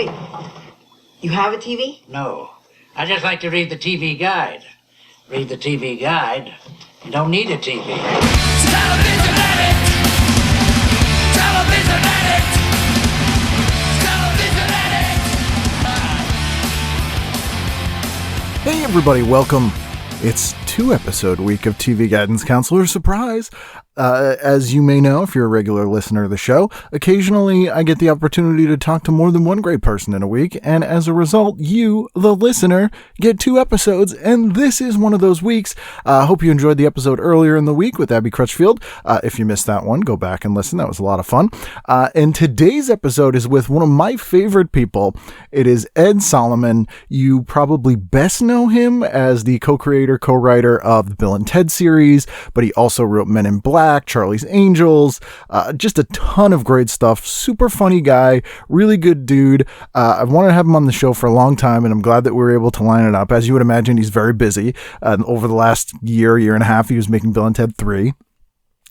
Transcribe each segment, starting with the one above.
Wait, you have a TV? No. I just like to read the TV guide. Read the TV guide. You don't need a TV. Television addict! Television addict! Television addict! Hey everybody, welcome. It's 2-episode week of TV Guidance Counselor. Surprise! As you may know, if you're a regular listener of the show, occasionally I get the opportunity to talk to more than one great person in a week, and as a result, you, the listener, get 2 episodes, and this is one of those weeks. I hope you enjoyed the episode earlier in the week with Abby Crutchfield. If you missed that one, go back and listen. That was a lot of fun. And today's episode is with one of my favorite people. It is Ed Sullivan. You probably best know him as the co-creator, co-writer of the Bill and Ted series, but he also wrote Men in Black, Charlie's Angels, just a ton of great stuff. Super funny guy, really good dude. I've wanted to have him on the show for a long time, and I'm glad that we were able to line it up. As you would imagine, he's very busy. Over the last year and a half, he was making Bill and Ted 3,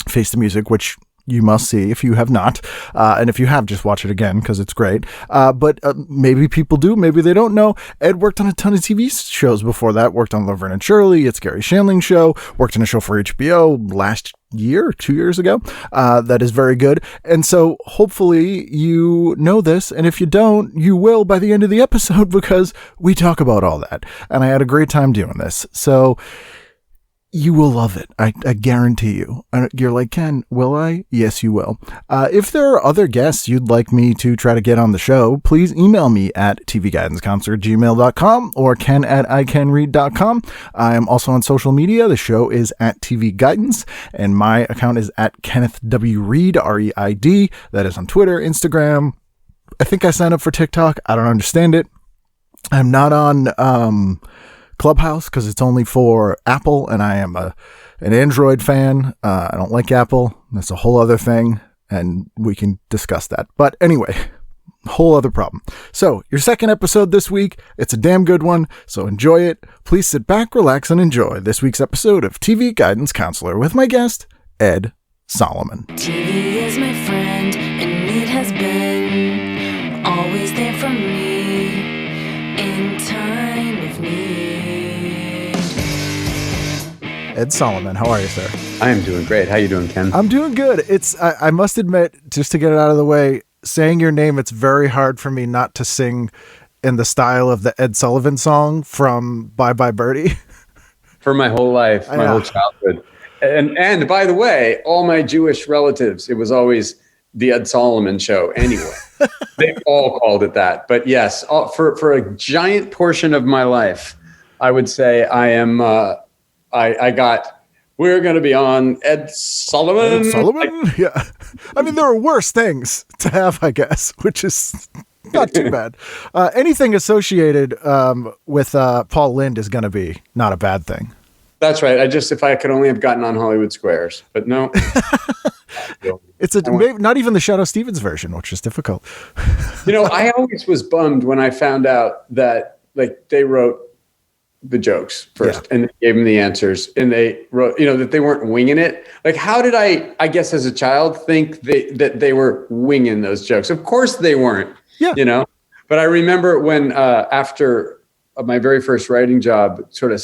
Face the Music, which you must see if you have not. And if you have, just watch it again because it's great. But maybe people do, maybe they don't know. Ed worked on a ton of TV shows before that, worked on Laverne and Shirley, It's Gary Shandlings Show, worked on a show for HBO last year, 2 years ago. That is very good. And so hopefully you know this. And if you don't, you will by the end of the episode because we talk about all that. And I had a great time doing this. So you will love it. I guarantee you. You're like, Ken, will I? Yes, you will. If there are other guests you'd like me to try to get on the show, please email me at tvguidancecounselor@gmail.com or ken@icanread.com. I am also on social media. The show is at TV Guidance, and my account is at Kenneth W. Reed, R-E-I-D. That is on Twitter, Instagram. I think I signed up for TikTok. I don't understand it. I'm not on Clubhouse because it's only for Apple, and I am an Android fan. I don't like Apple. That's a whole other thing, and we can discuss that. But anyway, whole other problem. So your second episode this week, it's a damn good one, so enjoy it. Please sit back, relax, and enjoy this week's episode of TV Guidance Counselor with my guest, Ed Sullivan. TV is my friend, and it has been always there for me in time of need. Ed Sullivan, how are you, sir? I am doing great. How you doing, Ken? I'm doing good. I must admit, just to get it out of the way, saying your name, it's very hard for me not to sing in the style of the Ed Sullivan song from Bye Bye Birdie. For my whole life, my whole childhood. And by the way, all my Jewish relatives, it was always the Ed Sullivan Show anyway. They all called it that. But yes, for a giant portion of my life, I would say I am... we're going to be on Ed Sullivan. Ed Sullivan? Yeah. I mean, there are worse things to have, I guess, which is not too bad. Anything associated with Paul Lynde is going to be not a bad thing. That's right. If I could only have gotten on Hollywood Squares, but no. It's maybe not even the Shadow Stevens version, which is difficult. I always was bummed when I found out that they wrote the jokes first, and they gave them the answers, and they wrote, that they weren't winging it. Like, how did I guess as a child think that they were winging those jokes? Of course they weren't, but I remember when, after my very first writing job sort of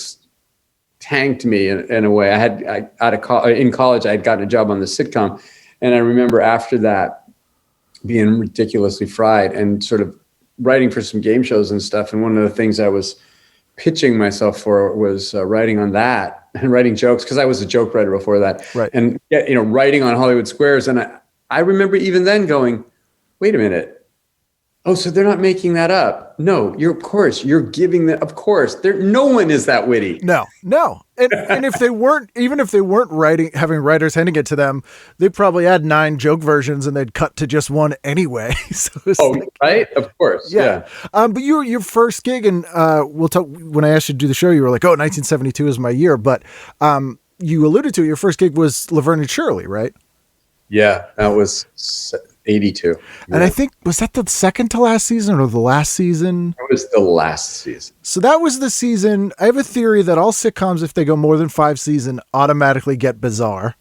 tanked me in a way. In college, I had gotten a job on the sitcom, and I remember after that being ridiculously fried and sort of writing for some game shows and stuff. And one of the things I was pitching myself for was writing on that and writing jokes, because I was a joke writer before that. Right. And writing on Hollywood Squares. And I remember even then going, wait a minute. Oh, so they're not making that up. No, you're giving that. Of course, no one is that witty. No. And if they weren't, even if they weren't having writers handing it to them, they'd probably had 9 joke versions and they'd cut to just one anyway. So right? Of course. Yeah. But your first gig, and we'll talk, when I asked you to do the show, you were like, 1972 is my year. But you alluded to it, your first gig was Laverne and Shirley, right? Yeah, that was 82. And I think, was that the second to last season or the last season? It was the last season. So that was the season. I have a theory that all sitcoms, if they go more than 5 seasons, automatically get bizarre.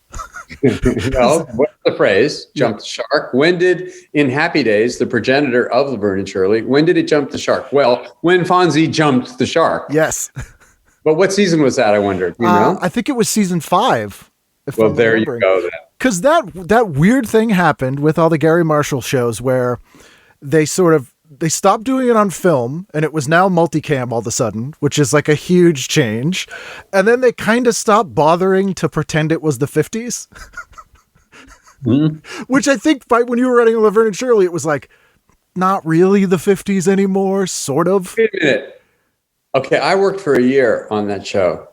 Well, the phrase, jump the shark? When did, in Happy Days, the progenitor of Laverne and Shirley, when did it jump the shark? Well, when Fonzie jumped the shark. Yes. But what season was that, I wonder? Do you know? I think it was season 5. Well, there you go then. Because that weird thing happened with all the Gary Marshall shows where they stopped doing it on film and it was now multicam all of a sudden, which is like a huge change. And then they kind of stopped bothering to pretend it was the 50s. Which I think when you were writing Laverne and Shirley, it was like, not really the 50s anymore, sort of. Wait a minute. Okay, I worked for a year on that show.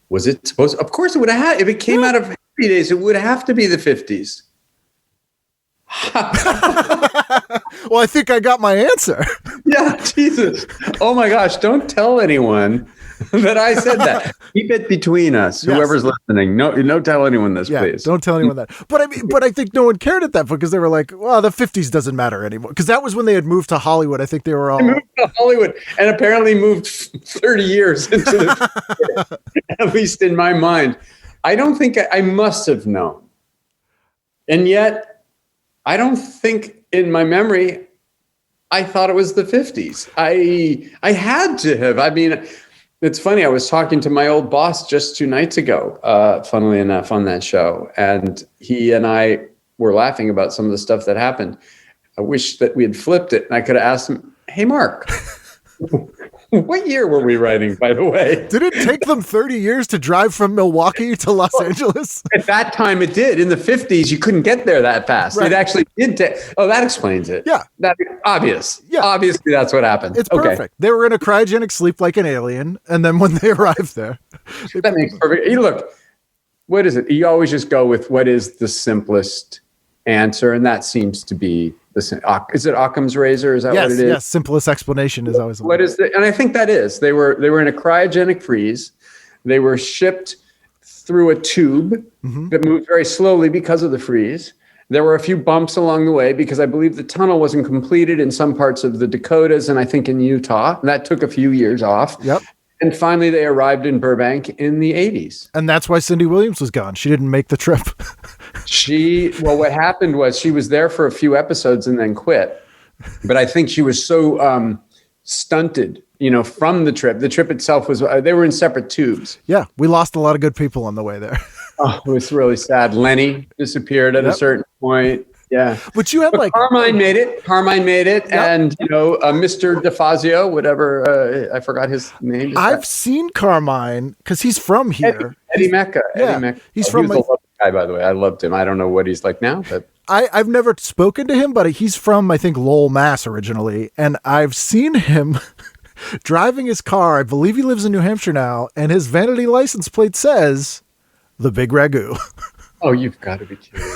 Was it supposed? Of course, it would have. If it came out of Happy Days, it would have to be the 50s. Well, I think I got my answer. Yeah, Jesus. Oh my gosh! Don't tell anyone that I said that. Keep it between us. Yes. Whoever's listening, no, tell anyone this, please. Don't tell anyone that. But I think no one cared at that point because they were like, well, the 50s doesn't matter anymore. Because that was when they had moved to Hollywood. I think they were all I moved to Hollywood and apparently moved 30 years into the at least in my mind. I don't think I must have known. And yet, I don't think in my memory, I thought it was the 50s. I had to have. I mean, it's funny. I was talking to my old boss just 2 nights ago, funnily enough, on that show. And he and I were laughing about some of the stuff that happened. I wish that we had flipped it and I could have asked him, hey, Mark, what year were we writing, by the way? Did it take them 30 years to drive from Milwaukee to Los Angeles? At that time, it did. In the 50s, you couldn't get there that fast. Right. It actually did take. Oh, that explains it. Yeah. That's obvious. Yeah. Obviously, that's what happened. It's perfect. They were in a cryogenic sleep like an alien. And then when they arrived there. That makes perfect. You look, what is it? You always just go with what is the simplest answer. And that seems to be is it Occam's razor? Is that what it is? Yes, simplest explanation is always what is the, and I think that is. They were in a cryogenic freeze. They were shipped through a tube that moved very slowly because of the freeze. There were a few bumps along the way because I believe the tunnel wasn't completed in some parts of the Dakotas and I think in Utah. And that took a few years off. Yep. And finally, they arrived in Burbank in the 80s. And that's why Cindy Williams was gone. She didn't make the trip. What happened was she was there for a few episodes and then quit. But I think she was so stunted, from the trip. The trip itself was, they were in separate tubes. Yeah, we lost a lot of good people on the way there. Oh, it was really sad. Lenny disappeared at a certain point. Yeah. But you had Carmine made it. Yep. And, Mr. DeFazio, whatever, I forgot his name. I've seen Carmine because he's from here. Eddie Mecca. Yeah. Eddie Mecca. He's He was a lovely guy, by the way. I loved him. I don't know what he's like now, but I've never spoken to him, but he's from, I think, Lowell, Mass. originally. And I've seen him driving his car. I believe he lives in New Hampshire now. And his vanity license plate says the Big Ragu. Oh, you've got to be kidding.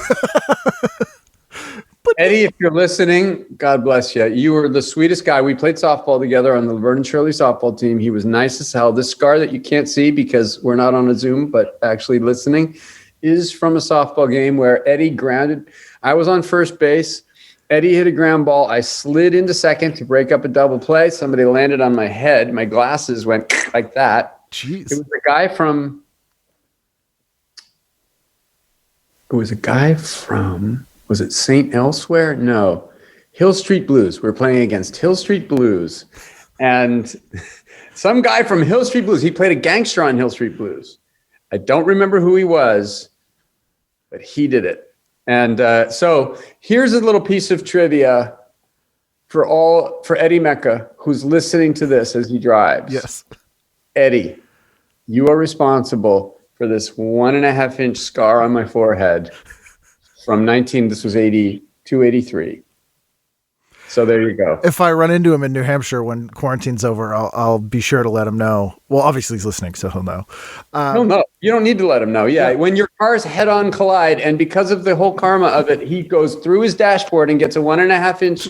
Eddie, if you're listening, God bless you. You were the sweetest guy. We played softball together on the Laverne and Shirley softball team. He was nice as hell. This scar that you can't see because we're not on a Zoom, but actually listening, is from a softball game where Eddie grounded. I was on first base. Eddie hit a ground ball. I slid into second to break up a double play. Somebody landed on my head. My glasses went like that. Jeez. It was a guy from, was it St. Elsewhere? No. Hill Street Blues. We're playing against Hill Street Blues. And some guy from Hill Street Blues, he played a gangster on Hill Street Blues. I don't remember who he was, but he did it. And so here's a little piece of trivia for Eddie Mecca, who's listening to this as he drives. Yes. Eddie, you are responsible for this 1.5 inch scar on my forehead from this was 82, 83. So there you go. If I run into him in New Hampshire when quarantine's over, I'll be sure to let him know. Well, obviously he's listening, so he'll know. He'll know. You don't need to let him know. Yeah. When your cars head on collide, and because of the whole karma of it, he goes through his dashboard and gets a 1.5 inch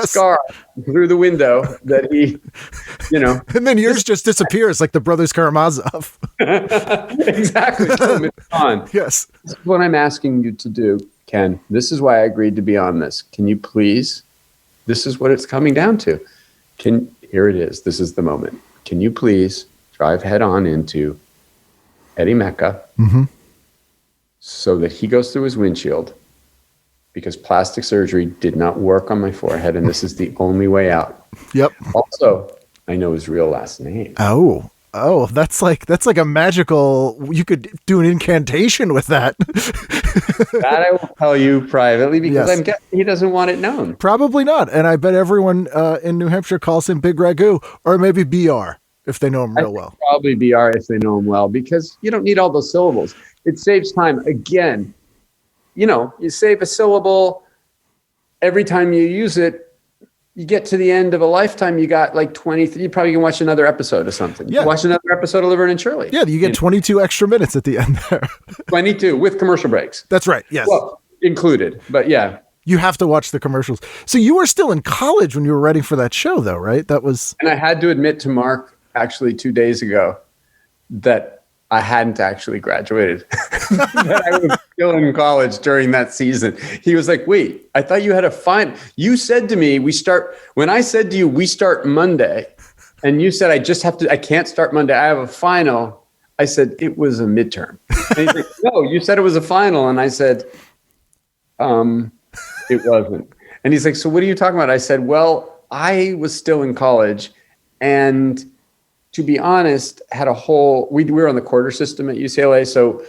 scar through the window that he, And then yours just disappears like the Brothers Karamazov. Exactly. So it's on. Yes. This is what I'm asking you to do, Ken. This is why I agreed to be on this. Can you please? This is what it's coming down to. Here it is. This is the moment. Can you please drive head on into Eddie Mecca so that he goes through his windshield because plastic surgery did not work on my forehead, and this is the only way out. Yep. Also, I know his real last name. Oh, that's like a magical. You could do an incantation with that. That I will tell you privately because Yes. I'm guessing he doesn't want it known. Probably not. And I bet everyone in New Hampshire calls him Big Ragu, or maybe BR if they know him real well. Probably BR if they know him well, because you don't need all those syllables. It saves time. Again, you save a syllable every time you use it. You get to the end of a lifetime, you got like 20, you probably can watch another episode of something. Yeah. Watch another episode of Laverne and Shirley. Yeah, you get 22 extra minutes at the end there. 22 with commercial breaks. That's right. Yes. Well, included, but yeah. You have to watch the commercials. So you were still in college when you were writing for that show, though, right? That was. And I had to admit to Mark actually 2 days ago that I hadn't actually graduated. That I was still in college during that season. He was like, wait, I thought you had a final. You said to me, when I said to you, we start Monday, and you said, I can't start Monday. I have a final. I said, it was a midterm. And he's like, no, you said it was a final. And I said, it wasn't. And he's like, so what are you talking about? I said, well, I was still in college, and to be honest, we were on the quarter system at UCLA. So,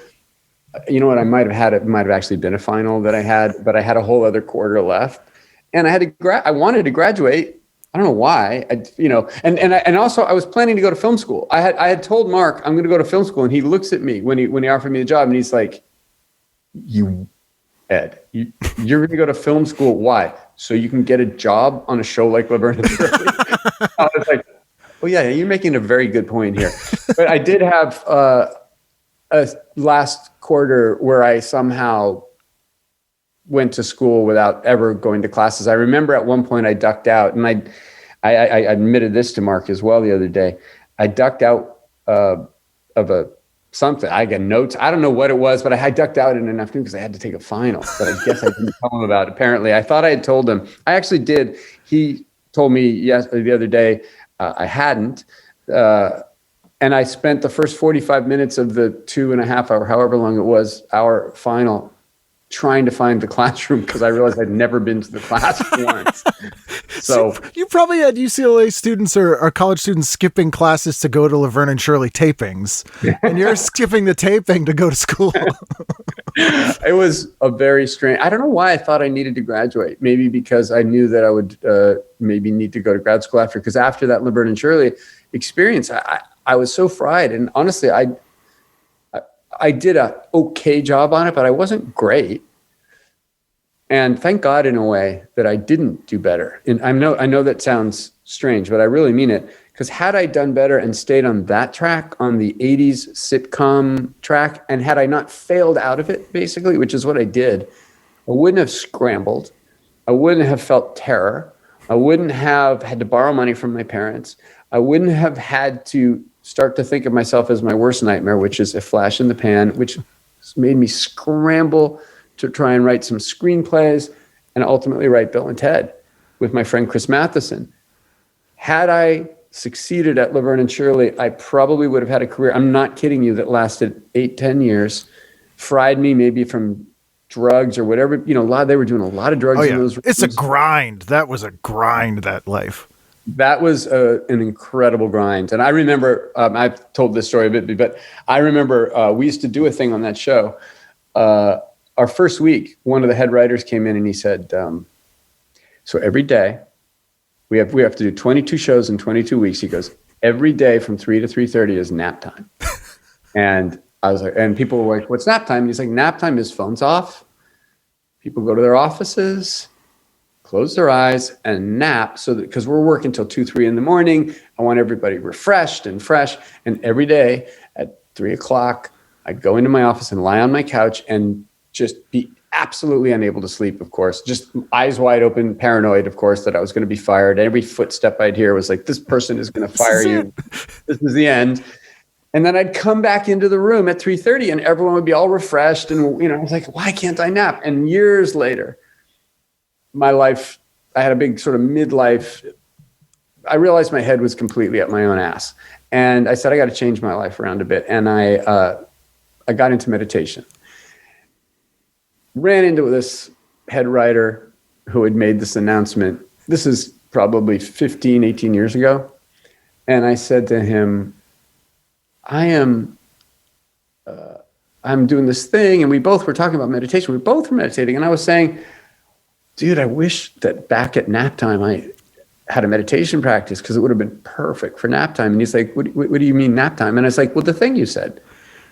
you know what, it might have actually been a final that I had, but I had a whole other quarter left, and I wanted to graduate. I don't know why, and also I was planning to go to film school. I had told Mark I'm going to go to film school, and he looks at me when he offered me the job, and he's like, Ed, you're going to go to film school. Why? So you can get a job on a show like Laverne and Shirley. I was like, well, yeah, you're making a very good point here. But I did have a last quarter where I somehow went to school without ever going to classes. I remember at one point I ducked out, and I admitted this to Mark as well the other day. I ducked out of something. I got notes. I don't know what it was, but I ducked out in an afternoon because I had to take a final that I guess I didn't tell him about. Apparently, I thought I had told him. I actually did. He told me the other day. I hadn't. And I spent the first 45 minutes of the 2.5 hour, however long it was, our final, trying to find the classroom because I realized I'd never been to the class once. So you probably had UCLA students or college students skipping classes to go to Laverne and Shirley tapings, and you're skipping the taping to go to school. It was a very strange. I don't know why I thought I needed to graduate. Maybe because I knew that I would maybe need to go to grad school after. Because after that Laverne and Shirley experience, I was so fried. And honestly, I did a okay job on it, but I wasn't great. And thank God in a way that I didn't do better. And I know that sounds strange, but I really mean it. Because had I done better and stayed on that track, on the 80s sitcom track, and had I not failed out of it, basically, which is what I did, I wouldn't have scrambled. I wouldn't have felt terror. I wouldn't have had to borrow money from my parents. I wouldn't have had to start to think of myself as my worst nightmare, which is a flash in the pan, which made me scramble to try and write some screenplays and ultimately write Bill and Ted with my friend Chris Matheson. Had I succeeded at Laverne and Shirley, I probably would have had a career, I'm not kidding you, that lasted 8-10 years, fried me maybe from drugs or whatever. They were doing a lot of drugs. Oh, yeah. In those It's a grind. That was a grind, that life. That was an incredible grind. And I remember, I've told this story a bit, but I remember we used to do a thing on that show. Our first week, one of the head writers came in and he said, so every day, we have to do 22 shows in 22 weeks. He goes, every day from 3 to 3:30 is nap time. And I was like, and people were like, what's nap time? And he's like, nap time is phones off. People go to their offices, close their eyes and nap. So that, because we're working till 2-3 in the morning, I want everybody refreshed and fresh. And every day at 3 o'clock, I'd go into my office and lie on my couch and just be absolutely unable to sleep, of course, just eyes wide open, paranoid, of course, that I was going to be fired. Every footstep I'd hear was like, this person is going to fire you. This is the end. And then I'd come back into the room at 3:30 and everyone would be all refreshed. And, I was like, why can't I nap? And years later, my life, I had a big sort of midlife. I realized my head was completely at my own ass. And I said, I got to change my life around a bit. And I got into meditation. Ran into this head writer who had made this announcement. This is probably 15, 18 years ago. And I said to him, I'm doing this thing, and we both were talking about meditation. We both were meditating, and I was saying, dude, I wish that back at nap time I had a meditation practice because it would have been perfect for nap time. And he's like, what do you mean nap time? And I was like, well, the thing you said,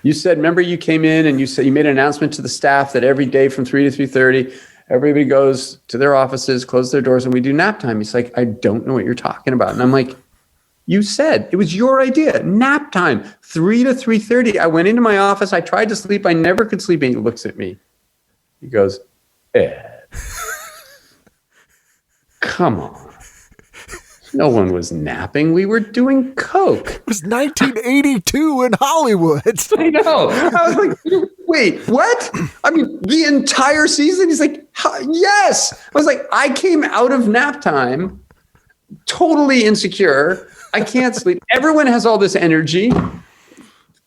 remember you came in and you said you made an announcement to the staff that every day from 3 to 3:30, everybody goes to their offices, close their doors, and we do nap time. He's like, I don't know what you're talking about. And I'm like, you said it was your idea, nap time, 3 to 3:30. I went into my office. I tried to sleep. I never could sleep. And he looks at me. He goes, Ed, come on. No one was napping. We were doing coke. It was 1982 in Hollywood. I know. I was like, wait, what? I mean, the entire season? He's like, yes. I was like, I came out of nap time totally insecure. I can't sleep. Everyone has all this energy.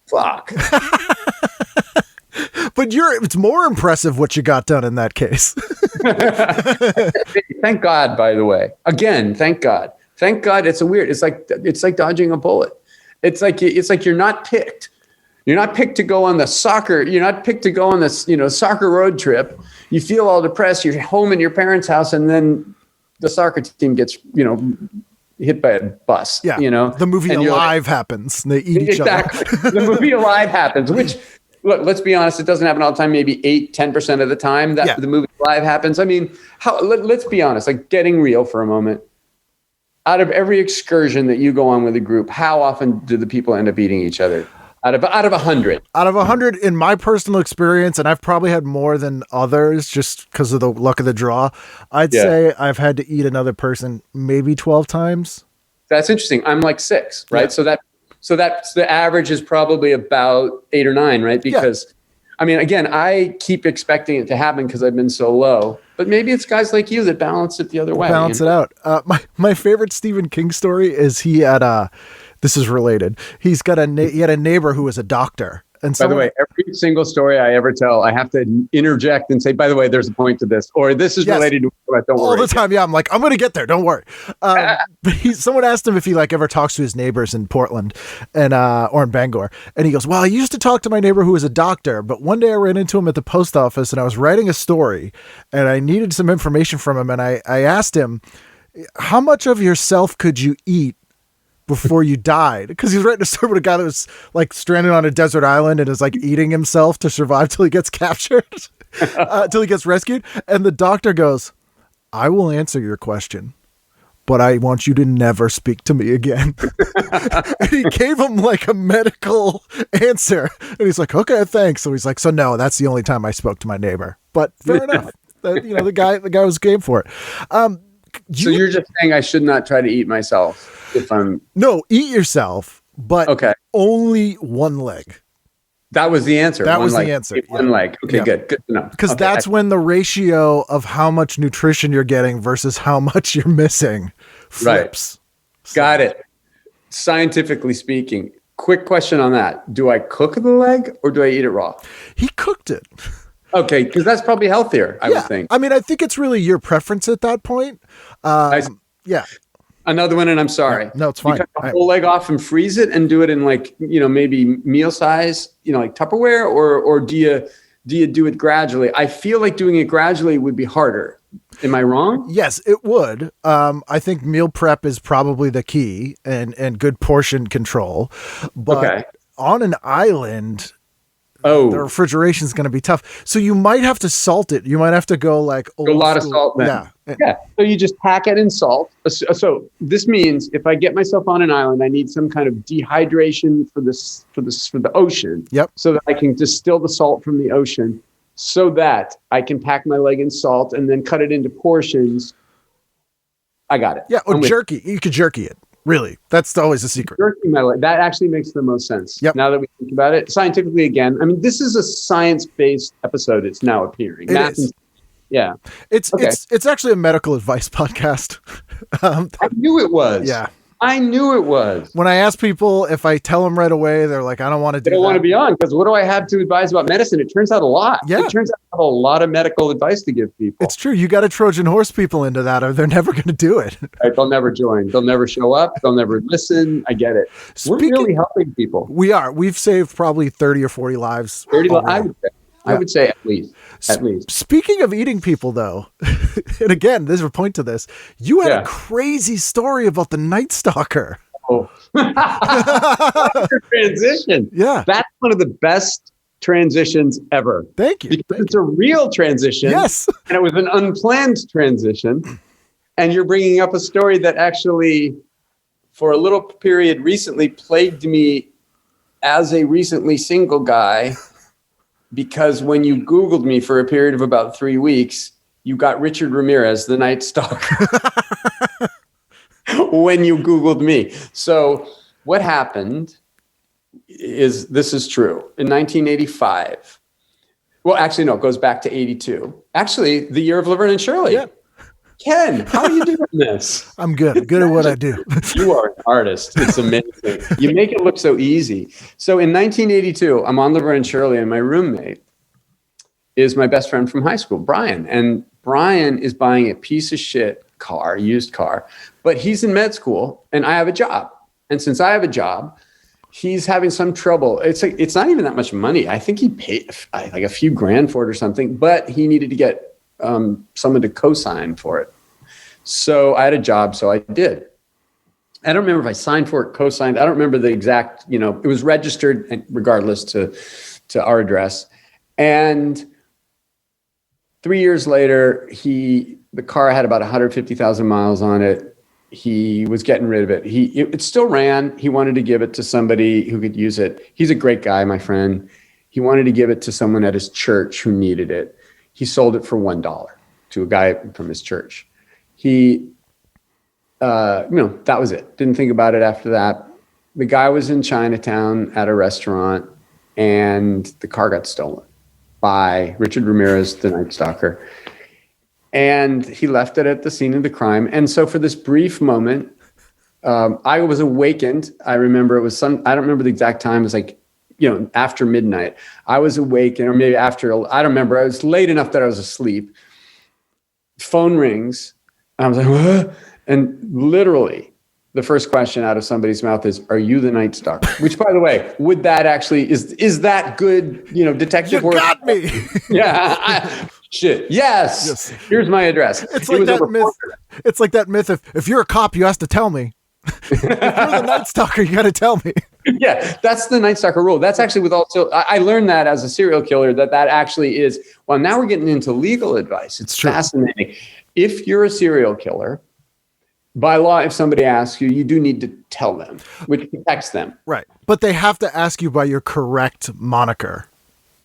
Fuck. But it's more impressive what you got done in that case. Thank God, by the way. Again, thank God. Thank God. It's like dodging a bullet. It's like you're not picked. You're not picked to go on the soccer. You're not picked to go on this, soccer road trip. You feel all depressed. You're home in your parents' house, and then the soccer team gets, hit by a bus. Yeah. The movie and Alive happens. And they eat each other. Exactly. The movie Alive happens, which, look, let's be honest, it doesn't happen all the time. Maybe 8-10% of the time that the movie Alive happens. I mean, let's be honest, like getting real for a moment. Out of every excursion that you go on with a group, how often do the people end up eating each other? Out of 100. Out of 100, in my personal experience, and I've probably had more than others just because of the luck of the draw, I'd say I've had to eat another person maybe 12 times. That's interesting. I'm like 6, right? Yeah. So that's the average is probably about 8 or 9, right? Because, I mean, again, I keep expecting it to happen because I've been so low. But maybe it's guys like you that balance it the other way. Balance it out. My favorite Stephen King story is he had this is related. He had a neighbor who was a doctor. And by the way, every single story I ever tell, I have to interject and say, by the way, there's a point to this, or this is related to what, don't worry. All the time. Yeah. I'm like, I'm going to get there. Don't worry. But someone asked him if he ever talks to his neighbors in Portland and, or in Bangor. And he goes, well, I used to talk to my neighbor who was a doctor, but one day I ran into him at the post office and I was writing a story and I needed some information from him. And I asked him, how much of yourself could you eat before you died? Because he was writing a story about a guy that was like stranded on a desert island and is like eating himself to survive till he gets captured, till he gets rescued. And the doctor goes, I will answer your question, but I want you to never speak to me again. And he gave him like a medical answer. And he's like, okay, thanks. So he's like, so no, that's the only time I spoke to my neighbor. But fair enough. The guy was game for it. So you're just saying I should not try to eat myself if I'm... No, eat yourself, but only one leg. That was the answer. That was the answer. One leg. Okay, good. Good to know. Because that's when the ratio of how much nutrition you're getting versus how much you're missing flips. Right. Got it. Scientifically speaking, quick question on that. Do I cook the leg or do I eat it raw? He cooked it. Okay, because that's probably healthier, I would think. I mean, I think it's really your preference at that point. Another one, and I'm sorry. No, it's fine. You cut the whole leg off and freeze it and do it in maybe meal size, like Tupperware, or do you do it gradually? I feel like doing it gradually would be harder. Am I wrong? Yes, it would. I think meal prep is probably the key and good portion control. But on an island... the refrigeration is going to be tough. So you might have to salt it. You might have to go like a lot of salt. Then. Yeah. So you just pack it in salt. So this means if I get myself on an island, I need some kind of dehydration for the ocean. Yep. So that I can distill the salt from the ocean, so that I can pack my leg in salt and then cut it into portions. I got it. Yeah. Or jerky. You could jerky it. Really, that's always a secret. That actually makes the most sense. Yep. Now that we think about it, scientifically, again, I mean, this is a science-based episode. It's now appearing. Yeah, it's actually a medical advice podcast. I knew it was. Yeah, I knew it was. When I ask people, if I tell them right away, they're like, I don't want to do that. They don't want to be on because what do I have to advise about medicine? It turns out a lot. Yeah. It turns out have a lot of medical advice to give people. It's true. You got to Trojan horse people into that, or they're never going to do it. Right, they'll never join. They'll never show up. They'll never listen. I get it. We're really helping people. We are. We've saved probably 30 or 40 lives. 30 lives. I would say at least. At least. Speaking of eating people, though, and again, there's a point to this. You had a crazy story about the Night Stalker. Oh, transition. Yeah, that's one of the best transitions ever. Thank you. Because it's a real transition. Yes, and it was an unplanned transition. And you're bringing up a story that actually, for a little period recently, plagued me as a recently single guy. Because when you Googled me for a period of about 3 weeks, you got Richard Ramirez, the Night Stalker, when you Googled me. So what happened is, this is true. In 1985, well, actually, no, it goes back to 82. Actually, the year of Laverne and Shirley. Yeah. Ken, how are you doing this? I'm good. I'm good at what I do. You are an artist. It's amazing. You make it look so easy. So in 1982, I'm on Laverne and Shirley, and my roommate is my best friend from high school, Brian. And Brian is buying a piece of shit car, used car, but he's in med school, and I have a job. And since I have a job, he's having some trouble. It's not even that much money. I think he paid like a few grand for it or something, but he needed to get someone to co-sign for it. So I had a job, so I did. I don't remember if I signed for it, co-signed. I don't remember the exact, it was registered regardless to our address. And 3 years later, the car had about 150,000 miles on it. He was getting rid of it. It still ran. He wanted to give it to somebody who could use it. He's a great guy, my friend. He wanted to give it to someone at his church who needed it. He sold it for $1 to a guy from his church. He, that was it. Didn't think about it after that. The guy was in Chinatown at a restaurant, and the car got stolen by Richard Ramirez, the Night Stalker. And he left it at the scene of the crime. And so for this brief moment, I was awakened. I remember it was I don't remember the exact time. It was like, after midnight. I was awake, or maybe after, I don't remember. I was late enough that I was asleep. Phone rings. I was like, what? And literally, the first question out of somebody's mouth is, "Are you the Night Stalker?" Which, by the way, would that actually, is that good, detective work? You got me. Yeah. Shit. Yes. Here's my address. It's like that myth. It's like that myth. If you're a cop, you have to tell me. If you're the Night Stalker, you got to tell me. Yeah, that's the Night Stalker rule. That's actually I learned that as a serial killer, that actually is, well, now we're getting into legal advice. It's fascinating. If you're a serial killer, by law, if somebody asks you, you do need to tell them, which protects them. Right. But they have to ask you by your correct moniker.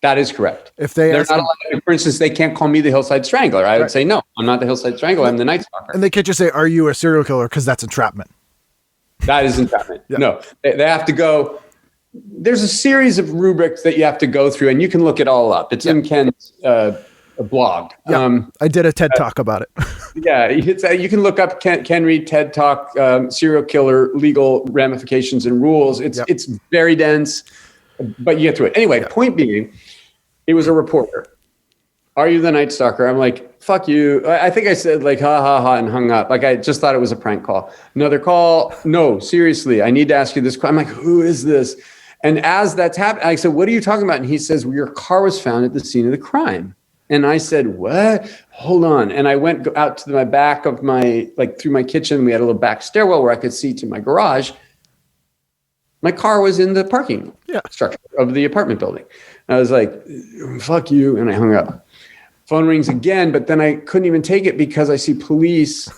That is correct. If they're not allowed, for instance, they can't call me the Hillside Strangler. I would say, no, I'm not the Hillside Strangler. I'm the Night Stalker. And they can't just say, "Are you a serial killer?" Because that's entrapment. That is entrapment. Yeah. No, they have to go. There's a series of rubrics that you have to go through, and you can look it all up. It's in Ken's blog. Yeah, I did a TED Talk about it. Yeah, you can look up Ken Reed TED Talk, serial killer legal ramifications and rules. It's very dense, but you get through it. Anyway, point being, it was a reporter. "Are you the Night Stalker?" I'm like, "Fuck you." I think I said like, "Ha ha ha," and hung up. Like, I just thought it was a prank call. Another call. "No, seriously, I need to ask you this question." I'm like, "Who is this?" And as that's happening, I said, "What are you talking about?" And he says, "Well, your car was found at the scene of the crime." And I said, "What? Hold on." And I went out to my back of through my kitchen. We had a little back stairwell where I could see to my garage. My car was in the parking structure of the apartment building. I was like, "Fuck you." And I hung up. Phone rings again, but then I couldn't even take it because I see police.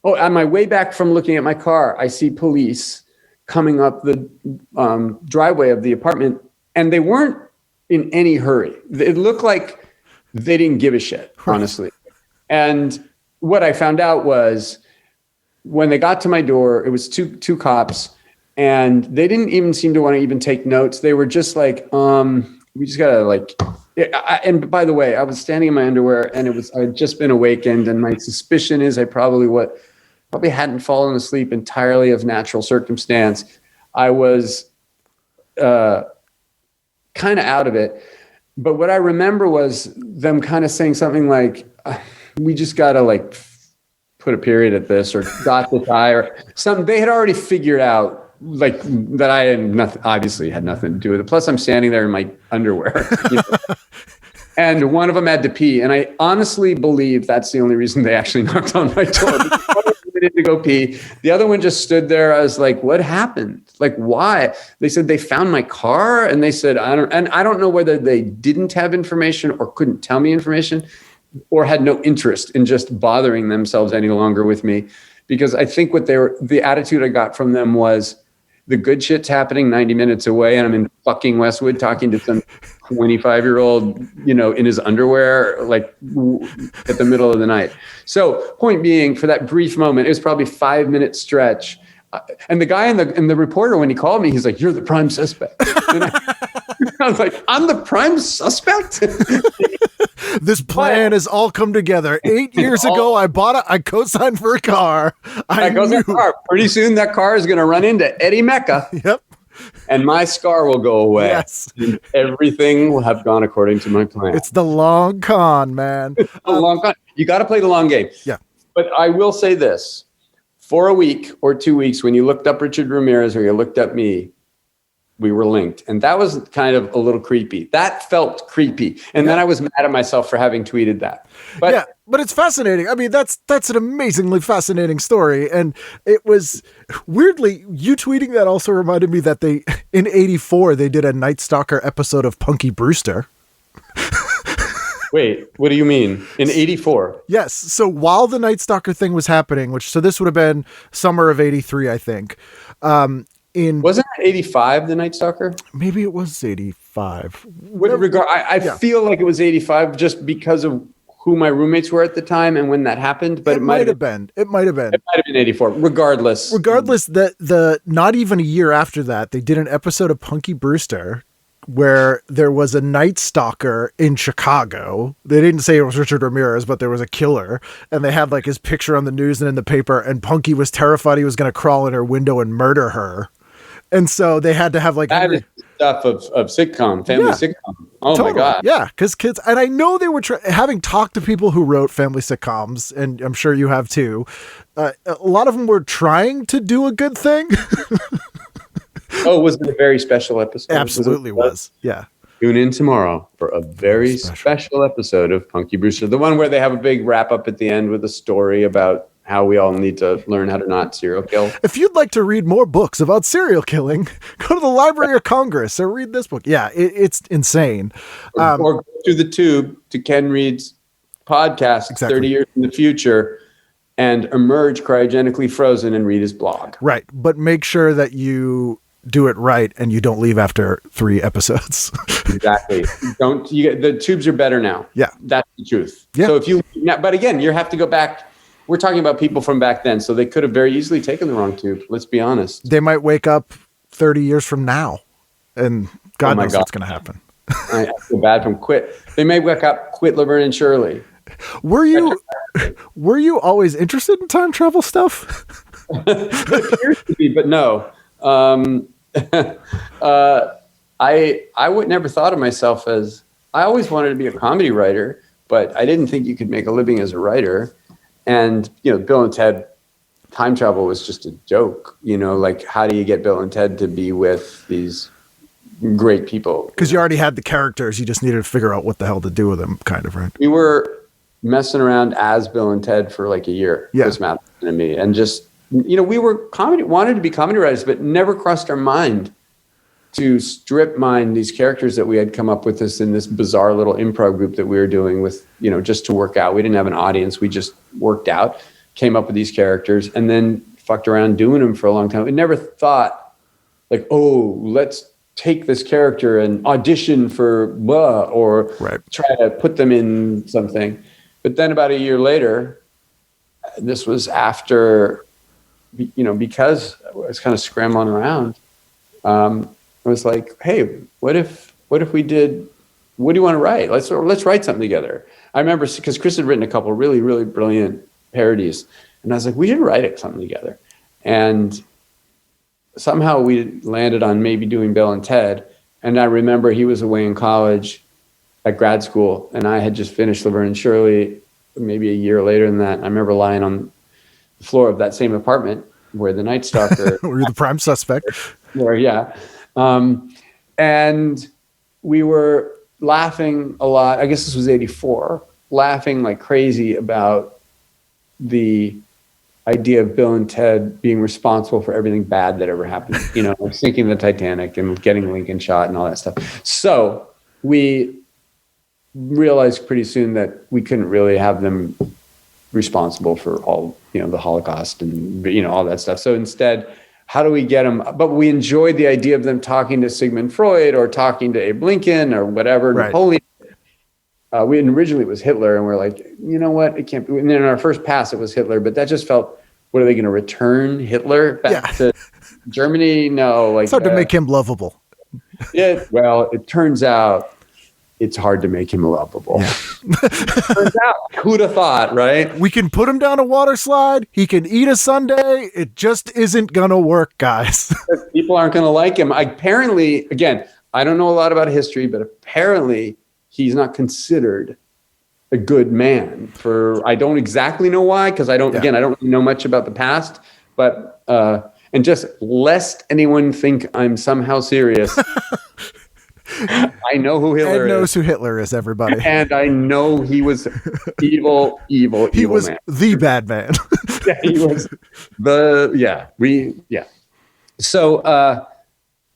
Oh, on my way back from looking at my car, I see police coming up the driveway of the apartment, and they weren't in any hurry. It looked like they didn't give a shit, honestly. And what I found out was when they got to my door, it was two cops, and they didn't even seem to want to even take notes. They were just like, we just gotta and by the way, I was standing in my underwear, and I had just been awakened, and my suspicion is I probably hadn't fallen asleep entirely of natural circumstance. I was kind of out of it. But what I remember was them kind of saying something like, we just got to like put a period at this or dot this I or something. They had already figured out like that I had nothing, obviously had nothing to do with it. Plus I'm standing there in my underwear. And one of them had to pee. And I honestly believe that's the only reason they actually knocked on my door. They needed to go pee. The other one just stood there. I was like, what happened? Like, why? They said they found my car. And they said, I don't know whether they didn't have information or couldn't tell me information or had no interest in just bothering themselves any longer with me. Because I think the attitude I got from them was, the good shit's happening 90 minutes away, and I'm in fucking Westwood talking to some 25-year-old, in his underwear, like at the middle of the night. So point being, for that brief moment, it was probably 5-minute stretch. And the guy and the reporter, when he called me, he's like, "You're the prime suspect." And I was like, "I'm the prime suspect?" This plan has all come together. 8 years ago, I co-signed for a car. I knew. Pretty soon that car is going to run into Eddie Mecca. Yep. And my scar will go away. Yes. And everything will have gone according to my plan. It's the long con, man. A long con. You got to play the long game. Yeah. But I will say this. For a week or 2 weeks, when you looked up Richard Ramirez or you looked up me, we were linked. And that was kind of a little creepy. That felt creepy. And then I was mad at myself for having tweeted that. But it's fascinating. I mean, that's an amazingly fascinating story. And it was weirdly, you tweeting that also reminded me that in 84, they did a Night Stalker episode of Punky Brewster. Wait, what do you mean? In 84? Yes. So while the Night Stalker thing was happening, so this would have been summer of 83, I think. Wasn't it 85, the Night Stalker? Maybe it was 85. I feel like it was 85 just because of who my roommates were at the time and when that happened. But it might have been. It might have been 84. Regardless, the not even a year after that, they did an episode of Punky Brewster where there was a Night Stalker in Chicago. They didn't say it was Richard Ramirez, but there was a killer, and they had like his picture on the news and in the paper, and Punky was terrified he was going to crawl in her window and murder her. And so they had to have like that is stuff of sitcom, family sitcom. Oh totally. My God. Yeah. Cause kids, and I know they were having talked to people who wrote family sitcoms, and I'm sure you have too. A lot of them were trying to do a good thing. Was it a very special episode? Absolutely was. Yeah. Tune in tomorrow for a very special episode of Punky Brewster. The one where they have a big wrap up at the end with a story about how we all need to learn how to not serial kill. If you'd like to read more books about serial killing, go to the Library of Congress or read this book. Yeah, it's insane. Or go through the tube to Ken Reed's podcast 30 years in the future and emerge cryogenically frozen and read his blog. Right, but make sure that you do it right and you don't leave after 3 episodes. Exactly. The tubes are better now. Yeah. That's the truth. Yeah. So but again, you have to go back. We're talking about people from back then, so they could have very easily taken the wrong tube. Let's be honest. They might wake up 30 years from now, and God knows what's going to happen. I feel bad from quit. They may wake up, quit Laverne and Shirley. Were you always interested in time travel stuff? It appears to be, but no. I would never thought of myself as. I always wanted to be a comedy writer, but I didn't think you could make a living as a writer. And, Bill and Ted, time travel was just a joke, like how do you get Bill and Ted to be with these great people? Because you already had the characters. You just needed to figure out what the hell to do with them, kind of, right? We were messing around as Bill and Ted for like a year. Yeah. Chris Matheson and me. And just, we wanted to be comedy writers, but never crossed our mind to strip mine these characters that we had come up with in this bizarre little improv group that we were doing with, just to work out. We didn't have an audience. We just worked out, came up with these characters, and then fucked around doing them for a long time. We never thought like, let's take this character and audition for blah, or try to put them in something. But then about a year later, this was after, because I was kind of scrambling around, I was like, hey, what if we did, what do you want to write? Let's write something together. I remember because Chris had written a couple really, really brilliant parodies. And I was like, we should write something together. And somehow we landed on maybe doing Bill and Ted. And I remember he was away in college at grad school, and I had just finished Laverne and Shirley maybe a year later than that. I remember lying on the floor of that same apartment where the Night Stalker Were you the prime suspect? where, yeah. And we were laughing a lot. I guess this was 84, laughing like crazy about the idea of Bill and Ted being responsible for everything bad that ever happened, you know, sinking the Titanic and getting Lincoln shot and all that stuff. So we realized pretty soon that we couldn't really have them responsible for all, you know, the Holocaust and, you know, all that stuff. So instead, how do we get them? But we enjoyed the idea of them talking to Sigmund Freud or talking to Abe Lincoln or whatever, Right. Napoleon. Originally it was Hitler, and we're like, you know what, it can't be. And then in our first pass, it was Hitler, but that just felt, what are they going to return Hitler back to Germany? No, like It's hard to make him lovable. Yeah, well, it turns out it's hard to make him lovable. Yeah. Turns out, who'd have thought, right? We can put him down a water slide. He can eat a sundae. It just isn't going to work, guys. People aren't going to like him. Apparently, again, I don't know a lot about history, but apparently he's not considered a good man. I don't exactly know why, because I don't know much about the past, but and just lest anyone think I'm somehow serious, I know who Hitler Ed knows is. who Hitler is, everybody. And I know he was evil He was man. the bad man. Yeah, he was So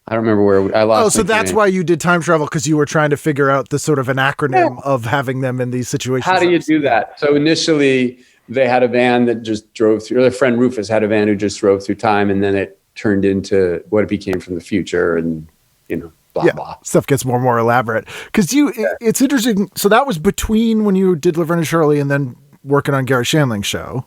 I don't remember where I lost. Oh, so that's why you did time travel, because you were trying to figure out the sort of an acronym of having them in these situations. How do you do that? So initially they had a van that just drove through, or their friend Rufus had a van who just drove through time, and then it turned into what it became from the future, and, you know, blah, blah. Stuff gets more and more elaborate. Because it's interesting. So that was between when you did Laverne and Shirley and then working on Gary Shandlings Show.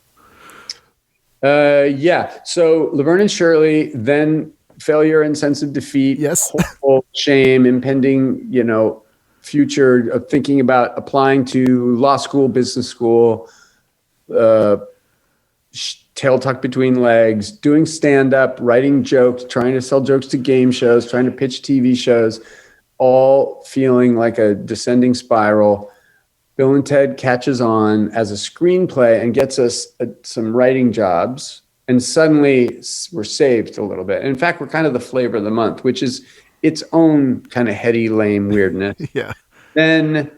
Yeah. So Laverne and Shirley, then failure and sense of defeat. Yes. Hopeful, shame, impending, you know, future of thinking about applying to law school, business school, tail tucked between legs, doing stand-up, writing jokes, trying to sell jokes to game shows, trying to pitch TV shows, all feeling like a descending spiral. Bill and Ted catches on as a screenplay and gets us some writing jobs. And suddenly we're saved a little bit. And in fact, we're kind of the flavor of the month, which is its own kind of heady, lame weirdness. Yeah. Then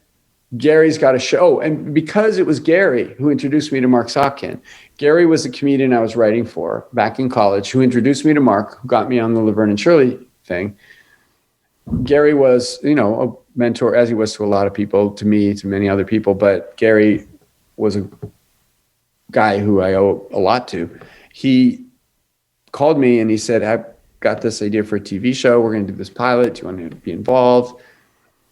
Gary's got a show. And because it was Gary who introduced me to Mark Sopkin, Gary was a comedian I was writing for back in college, who introduced me to Mark, who got me on the Laverne and Shirley thing. Gary was, you know, a mentor, as he was to a lot of people, to me, to many other people. But Gary was a guy who I owe a lot to. He called me and he said, I've got this idea for a TV show. We're going to do this pilot. Do you want to be involved?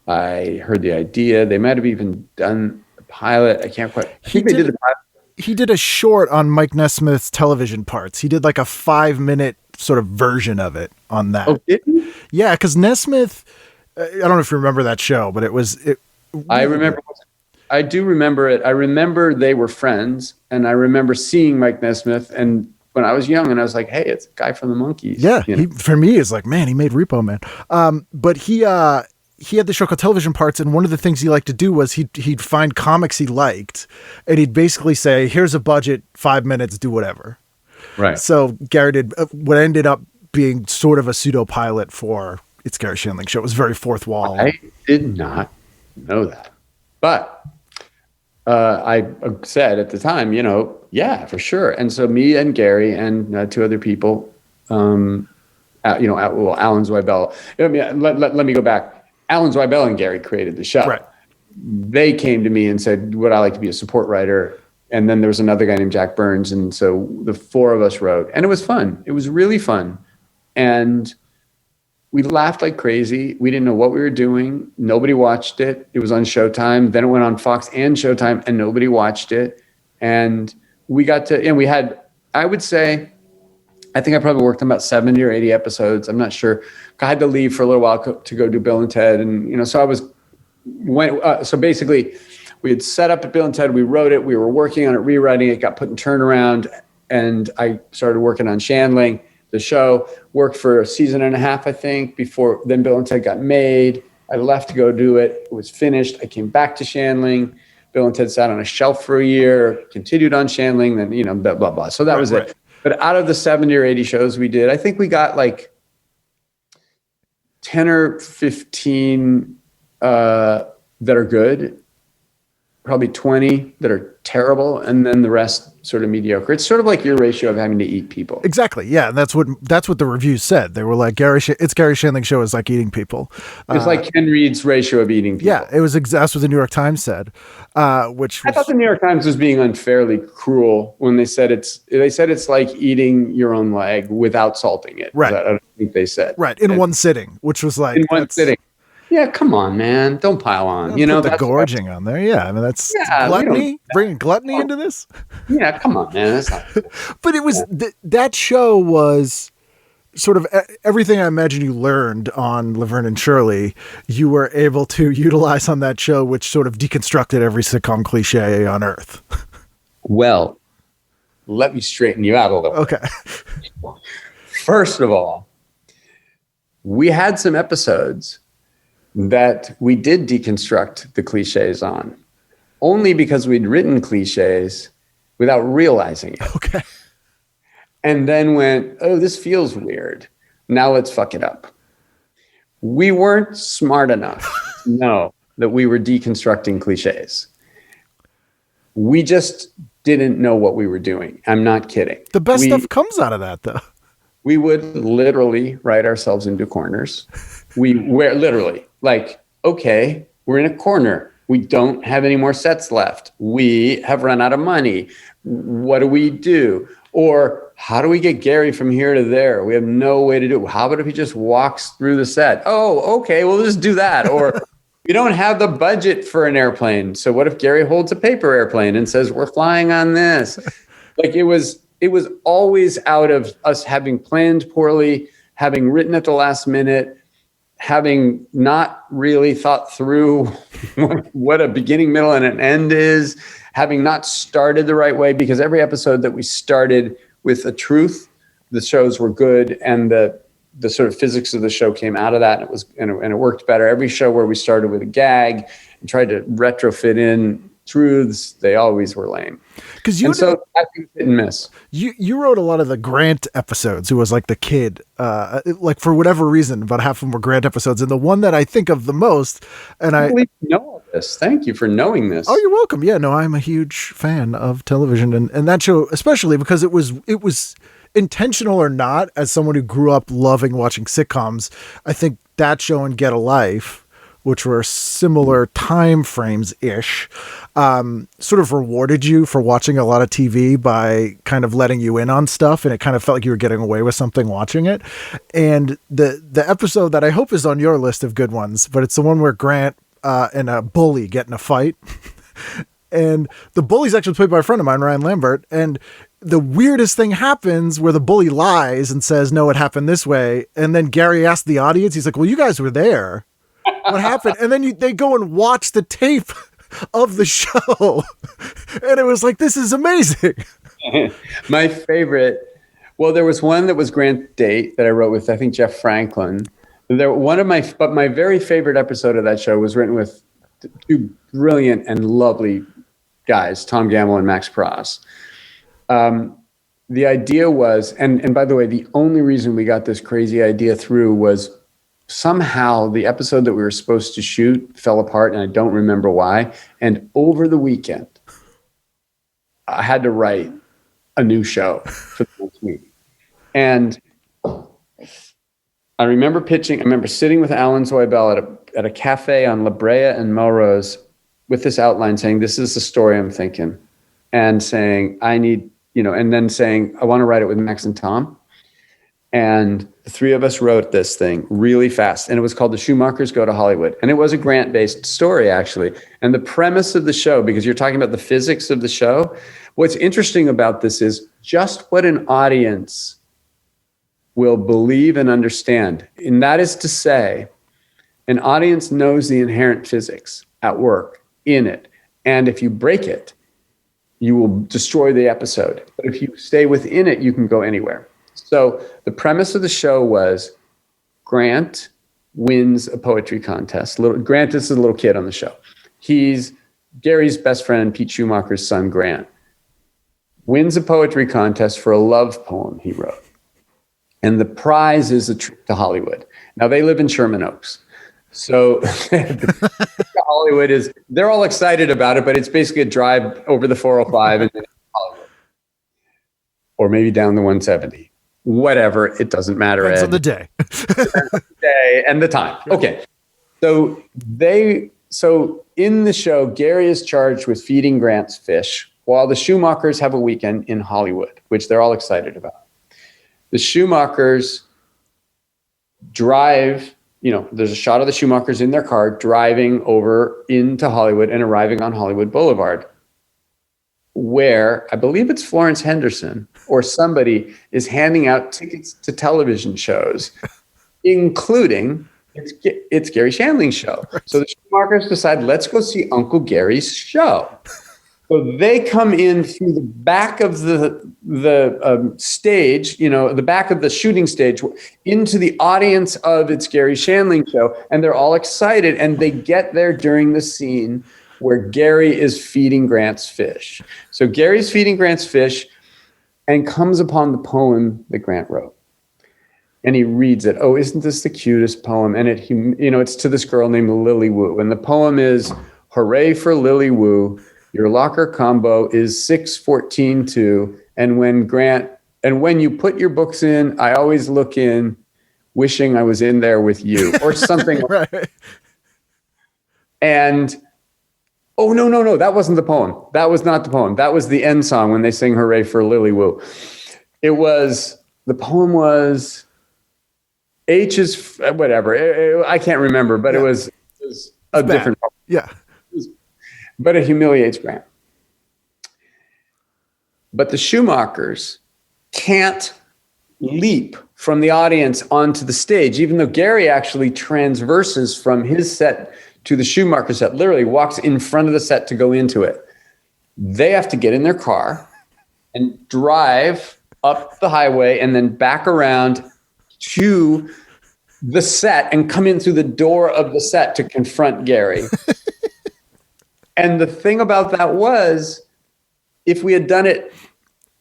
I heard the idea. They might have even done the pilot. I can't quite. I think they did the pilot. He did a short on Mike Nesmith's television parts. He did like a 5-minute sort of version of it on that. Oh, did he? Yeah, because Nesmith, I don't know if you remember that show, but I remember. I do remember it. I remember they were friends, and I remember seeing Mike Nesmith. And when I was young, and I was like, "Hey, it's a guy from the Monkees." Yeah, you know? for me, it's like, man, he made Repo Man. But he had the show called Television Parts, and one of the things he liked to do was he'd find comics he liked, and he'd basically say, "Here's a budget, 5 minutes, do whatever." Right. So Gary did what ended up being sort of a pseudo pilot for It's Gary Shandlings Show. It was very fourth wall. I did not know that, but I said at the time, you know, yeah, for sure. And so me and Gary and 2 other people, Alan Zweibel. I mean, let me go back. Alan Zweibel and Gary created the show. Right. They came to me and said, would I like to be a support writer? And then there was another guy named Jack Burns. And so the 4 of us wrote, and it was fun. It was really fun. And we laughed like crazy. We didn't know what we were doing. Nobody watched it. It was on Showtime. Then it went on Fox and Showtime, and nobody watched it. And we had, I would say, I think I probably worked on about 70 or 80 episodes. I'm not sure. I had to leave for a little while to go do Bill and Ted. And, you know, so so basically we had set up at Bill and Ted. We wrote it. We were working on it, rewriting it, got put in turnaround. And I started working on Shandling. The show worked for a season and a half, I think, before then Bill and Ted got made. I left to go do it. It was finished. I came back to Shandling. Bill and Ted sat on a shelf for a year, continued on Shandling, then, blah, blah, blah. So that was it. But out of the 70 or 80 shows we did, I think we got like 10 or 15 that are good, probably 20 that are terrible, and then the rest sort of mediocre. It's sort of like your ratio of having to eat people. Exactly. Yeah, and that's what the reviews said. They were like, it's Gary Shandlings Show is like eating people. It's like Ken Reed's ratio of eating people. Yeah, it was that's what the New York Times said. Which I thought the New York Times was being unfairly cruel when they said it's like eating your own leg without salting it. Right. I don't think they said. Right, in one sitting, which was like in one sitting. Yeah, come on, man. Don't pile on. Put the gorging on there. Yeah, I mean, that's gluttony. Bringing gluttony into this. Yeah, come on, man. That's not cool. But it was that show was sort of everything I imagine you learned on Laverne and Shirley, you were able to utilize on that show, which sort of deconstructed every sitcom cliche on earth. Well, let me straighten you out a little. Okay. First of all, we had some episodes that we did deconstruct the cliches on, only because we'd written cliches without realizing it. Okay. And then went, oh, this feels weird. Now let's fuck it up. We weren't smart enough to know that we were deconstructing cliches. We just didn't know what we were doing. I'm not kidding. The best stuff comes out of that, though. We would literally write ourselves into corners. We're literally like, okay, we're in a corner. We don't have any more sets left. We have run out of money. What do we do? Or how do we get Gary from here to there? We have no way to do it. How about if he just walks through the set? Oh, okay, we'll just do that. Or we don't have the budget for an airplane. So what if Gary holds a paper airplane and says, we're flying on this? Like it was always out of us having planned poorly, having written at the last minute, having not really thought through what a beginning, middle, and an end is, having not started the right way, because every episode that we started with a truth, the shows were good, and the sort of physics of the show came out of that, and it worked better. Every show where we started with a gag and tried to retrofit in truths, they always were lame. So I think hit and miss. You wrote a lot of the Grant episodes, who was like the kid, like for whatever reason, about half of them were Grant episodes. And the one that I think of the most, and I believe you know all this. Thank you for knowing this. Oh, you're welcome. Yeah, no, I'm a huge fan of television and that show, especially because it was intentional or not, as someone who grew up loving watching sitcoms. I think that show and Get a Life, which were similar time frames ish, sort of rewarded you for watching a lot of TV by kind of letting you in on stuff. And it kind of felt like you were getting away with something watching it. And the episode that I hope is on your list of good ones, but it's the one where Grant and a bully get in a fight. And the bully's actually played by a friend of mine, Ryan Lambert. And the weirdest thing happens where the bully lies and says, no, it happened this way. And then Gary asked the audience, he's like, well, you guys were there. What happened? And then they go and watch the tape of the show. And it was like, this is amazing. My favorite, well, there was one that was Grant Date that I wrote with, I think, Jeff Franklin. But my very favorite episode of that show was written with two brilliant and lovely guys, Tom Gamble and Max Pross. The idea was, and by the way, the only reason we got this crazy idea through was somehow the episode that we were supposed to shoot fell apart, and I don't remember why. And over the weekend, I had to write a new show for the next week. And I remember sitting with Alan Zoibel at a cafe on La Brea and Melrose with this outline saying, this is the story I'm thinking, and saying, and then saying, I want to write it with Max and Tom. And the three of us wrote this thing really fast. And it was called The Schumachers Go to Hollywood. And it was a Grant-based story, actually. And the premise of the show, because you're talking about the physics of the show, what's interesting about this is just what an audience will believe and understand. And that is to say, an audience knows the inherent physics at work in it. And if you break it, you will destroy the episode. But if you stay within it, you can go anywhere. So the premise of the show was Grant wins a poetry contest. Grant is a little kid on the show. He's Gary's best friend, Pete Schumacher's son, Grant. Wins a poetry contest for a love poem he wrote. And the prize is a trip to Hollywood. Now, they live in Sherman Oaks. So Hollywood is, they're all excited about it, but it's basically a drive over the 405 and then Hollywood. Or maybe down the 170. Whatever, it doesn't matter. Depends on the day. Depends on the day and the time. Okay. So in the show, Gary is charged with feeding Grant's fish while the Schumachers have a weekend in Hollywood, which they're all excited about. The Schumachers drive, there's a shot of the Schumachers in their car driving over into Hollywood and arriving on Hollywood Boulevard, where I believe it's Florence Henderson or somebody is handing out tickets to television shows, including it's Gary Shandlings Show. So the Schumachers decide, let's go see Uncle Gary's show. So they come in through the back of the stage, the back of the shooting stage, into the audience of It's Gary Shandlings Show, and they're all excited, and they get there during the scene where Gary is feeding Grant's fish. So Gary's feeding Grant's fish and comes upon the poem that Grant wrote. And he reads it. Oh, isn't this the cutest poem? And it's to this girl named Lily Wu. And the poem is, hooray for Lily Wu. Your locker combo is 614-2. And when you put your books in, I always look in, wishing I was in there with you, or something. Right. And oh, no, that wasn't the poem. That was not the poem. That was the end song when they sing hooray for Lily Wu. The poem was H is whatever. I can't remember, but it was a different poem. Yeah. But it humiliates Grant. But the Schumachers can't leap from the audience onto the stage, even though Gary actually transverses from his set to the Schumacher set, literally walks in front of the set to go into it. They have to get in their car and drive up the highway and then back around to the set and come in through the door of the set to confront Gary. And the thing about that was, if we had done it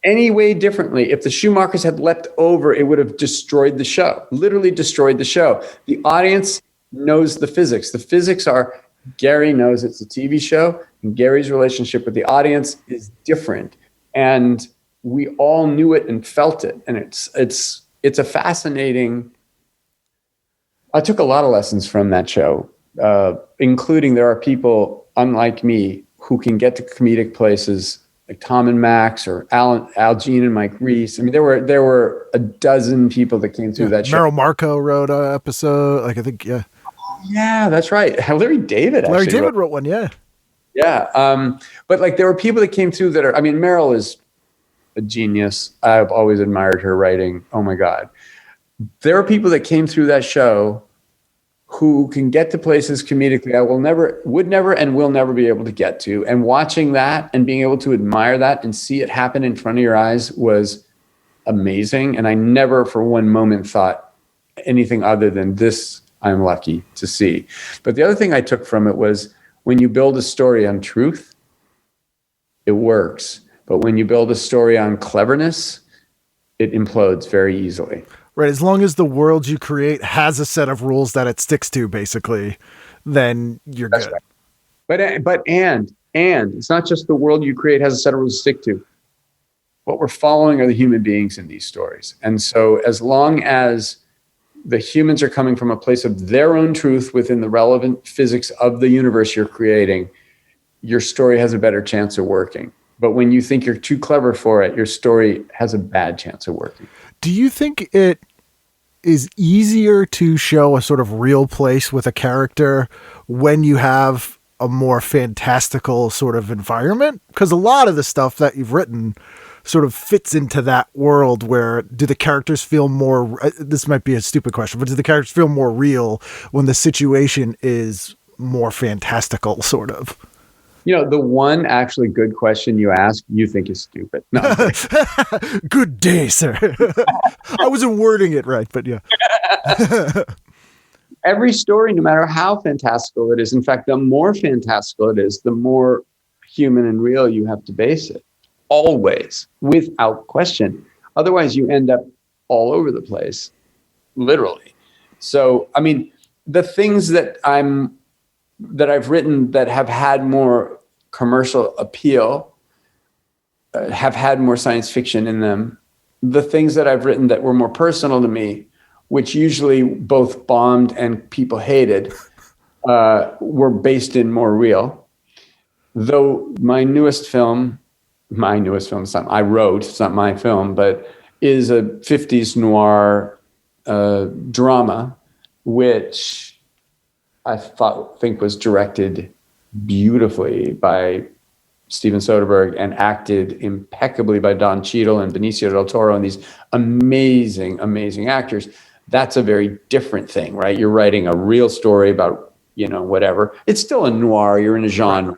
any way differently, if the Schumachers had leapt over, it would have destroyed the show, literally destroyed the show. The audience knows the physics. The physics are, Gary knows it's a TV show, and Gary's relationship with the audience is different. And we all knew it and felt it. And it's a fascinating, I took a lot of lessons from that show, including there are people unlike me who can get to comedic places like Tom and Max or Al Jean and Mike Reese. I mean, there were a dozen people that came through that show. Meryl Marco wrote an episode, I think, yeah. Yeah, that's right. Larry David wrote one, yeah. Yeah. But there were people that came through that Meryl is a genius. I've always admired her writing. Oh my God. There are people that came through that show who can get to places comedically I would never and will never be able to get to. And watching that and being able to admire that and see it happen in front of your eyes was amazing. And I never for one moment thought anything other than this I'm lucky to see. But the other thing I took from it was, when you build a story on truth, it works. But when you build a story on cleverness, it implodes very easily. Right. As long as the world you create has a set of rules that it sticks to, basically, then you're That's good. Right. But it's not just the world you create has a set of rules to stick to. What we're following are the human beings in these stories. And so as long as the humans are coming from a place of their own truth within the relevant physics of the universe you're creating, your story has a better chance of working. But when you think you're too clever for it, your story has a bad chance of working. Do you think it is easier to show a sort of real place with a character when you have a more fantastical sort of environment? Because a lot of the stuff that you've written sort of fits into that world where do the characters feel more, this might be a stupid question, but do the characters feel more real when the situation is more fantastical, sort of? The one actually good question you ask, you think is stupid. No, Good day, sir. I wasn't wording it right, but yeah. every story, no matter how fantastical it is, in fact, the more fantastical it is, the more human and real you have to base it. Always, without question. Otherwise, you end up all over the place, literally. So, I mean, the things that I've written that have had more commercial appeal have had more science fiction in them. The things that I've written that were more personal to me, which usually both bombed and people hated, were based in more real. Though my newest film, it's not, I wrote, it's not my film, but is a 50s noir drama, which I think was directed beautifully by Steven Soderbergh and acted impeccably by Don Cheadle and Benicio del Toro and these amazing, amazing actors. That's a very different thing, right? You're writing a real story about, whatever. It's still a noir. You're in a genre.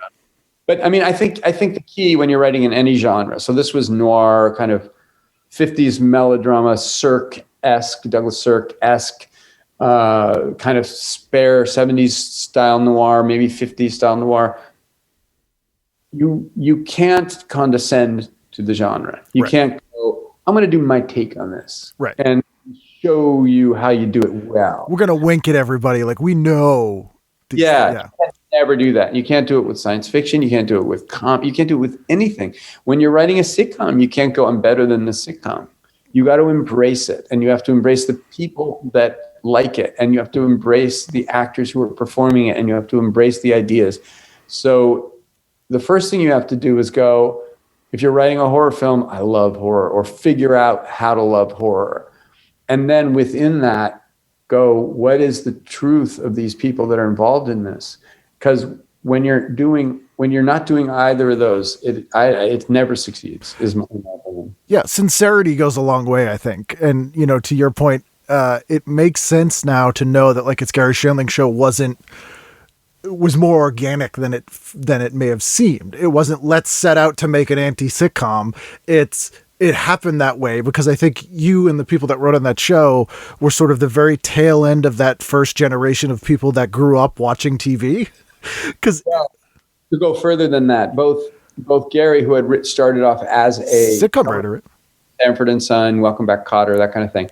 But I mean, I think the key when you're writing in any genre, so this was noir, kind of 50s melodrama, Sirk-esque, Douglas Sirk-esque, kind of spare 70s style noir, maybe 50s style noir. You can't condescend to the genre. You can't go, I'm going to do my take on this. Right. And show you how you do it well. We're going to wink at everybody like we know. You can't never do that. You can't do it with science fiction. You can't do it with you can't do it with anything. When you're writing a sitcom, you can't go, I'm better than the sitcom. You got to embrace it. And you have to embrace the people that like it. And you have to embrace the actors who are performing it. And you have to embrace the ideas. So the first thing you have to do is go, if you're writing a horror film, I love horror, or figure out how to love horror. And then within that, go, what is the truth of these people that are involved in this? Because when you're not doing either of those, it never succeeds, is my opinion. Yeah, sincerity goes a long way, I think. And, to your point, it makes sense now to know that like it's Gary Shandlings Show was more organic than it may have seemed. It wasn't, let's set out to make an anti-sitcom. It happened that way because I think you and the people that wrote on that show were sort of the very tail end of that first generation of people that grew up watching TV. Because to go further than that, both Gary, who had started off as a sitcom writer, Sanford and Son, Welcome Back, Kotter, that kind of thing.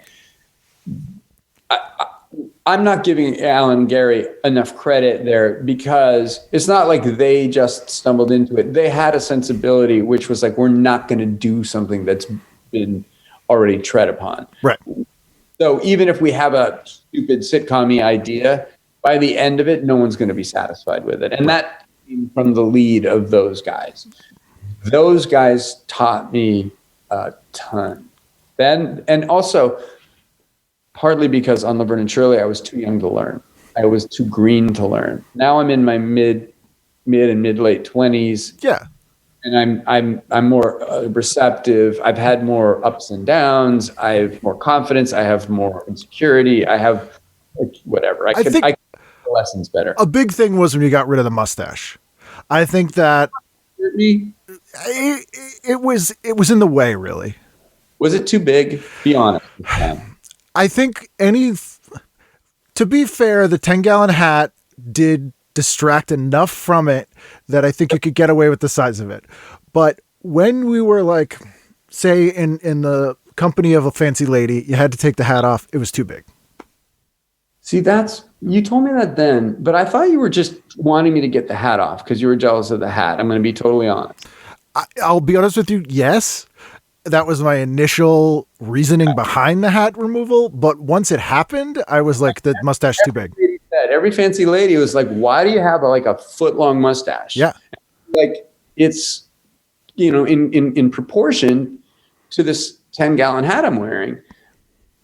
I'm not giving Alan and Gary enough credit there because it's not like they just stumbled into it. They had a sensibility which was like, we're not going to do something that's been already tread upon. Right. So even if we have a stupid sitcom-y idea, by the end of it, no one's going to be satisfied with it. And that came from the lead of those guys. Those guys taught me a ton. Then, and also, partly because on Laverne and Shirley, I was too young to learn. I was too green to learn. Now I'm in my mid and mid-late 20s. Yeah. And I'm more receptive. I've had more ups and downs. I have more confidence. I have more insecurity. I have whatever. I think the lessons better. A big thing was when you got rid of the mustache. I think that it was in the way, really. Was it too big? Be honest. I think to be fair, the 10-gallon hat did distract enough from it that I think you could get away with the size of it. But when we were like, say in the company of a fancy lady, you had to take the hat off. It was too big. See, you told me that then, but I thought you were just wanting me to get the hat off because you were jealous of the hat. I'm going to be totally honest. I'll be honest with you. Yes. That was my initial reasoning behind the hat removal. But once it happened, I was like, the mustache too big. Every fancy lady was like, why do you have a foot-long mustache? Yeah. Like, it's, in proportion to this 10-gallon hat I'm wearing.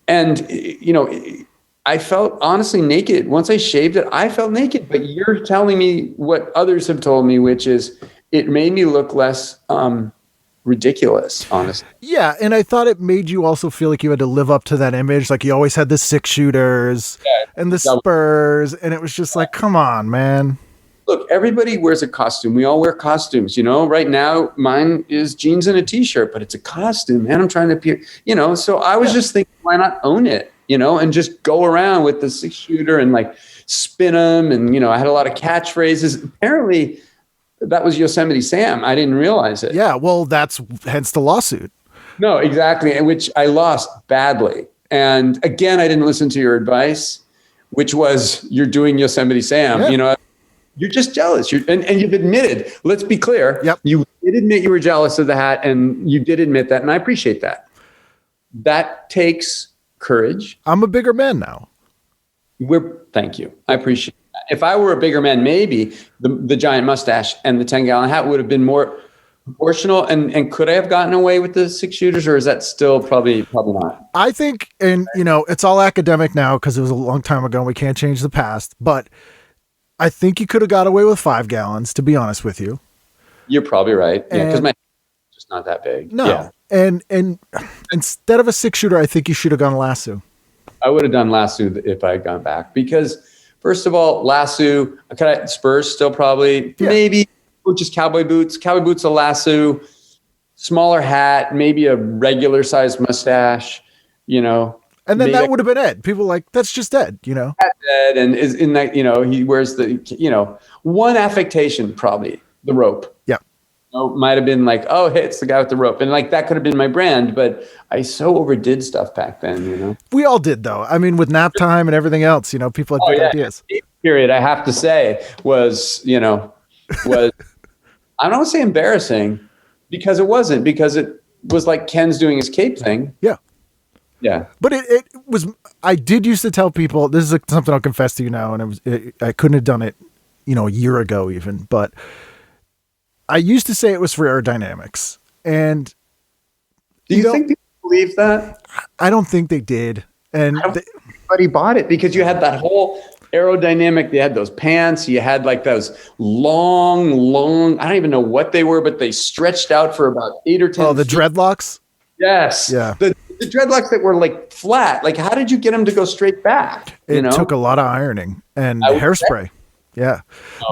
And, I felt honestly naked. Once I shaved it, I felt naked. But you're telling me what others have told me, which is it made me look less ridiculous, honestly. Yeah, and I thought it made you also feel like you had to live up to that image. Like you always had the 6-shooters and the spurs, and it was just like, come on, man. Look, everybody wears a costume. We all wear costumes, Right now, mine is jeans and a T-shirt, but it's a costume, man. I'm trying to appear, So I was just thinking, why not own it? and just go around with the 6-shooter and like spin them. And, I had a lot of catchphrases. Apparently that was Yosemite Sam. I didn't realize it. Yeah. Well, that's hence the lawsuit. No, exactly. Which I lost badly. And again, I didn't listen to your advice, which was you're doing Yosemite Sam, you're just jealous. And you've admitted, let's be clear. Yep. You did admit you were jealous of the hat, and you did admit that. And I appreciate that. That takes courage. I'm a bigger man now. Thank you. I appreciate that. If I were a bigger man, maybe the giant mustache and the 10-gallon hat would have been more proportional. And could I have gotten away with the 6-shooters, or is that still probably not? I think, and it's all academic now because it was a long time ago and we can't change the past, but I think you could have got away with 5 gallons, to be honest with you. You're probably right. Yeah, because my just not that big. No. Yeah. And instead of a 6-shooter, I think you should have gone lasso. I would have done lasso if I had gone back, because first of all, lasso, Spurs still probably, maybe just cowboy boots, a lasso, smaller hat, maybe a regular sized mustache, And then that would have been Ed. People like, that's just Ed, Ed, and is in that, he wears the, one affectation, probably the rope. Yeah. Might have been like, oh, hey, it's the guy with the rope. And like, that could have been my brand, but I so overdid stuff back then, We all did though. I mean, with nap time and everything else, people had big ideas. Period. I have to say was I don't want to say embarrassing, because it wasn't, because it was like Ken's doing his cape thing. Yeah. Yeah. But it was, I did used to tell people, this is something I'll confess to you now. And I couldn't have done it, a year ago even, but I used to say it was for aerodynamics. And do you think people believe that? I don't think they did. And everybody bought it because you had that whole aerodynamic. They had those pants. You had like those long, I don't even know what they were, but they stretched out for about 8 or 10 Oh, the feet. dreadlocks? Yes. Yeah. The dreadlocks that were like flat. Like, how did you get them to go straight back? It took a lot of ironing and hairspray. Yeah.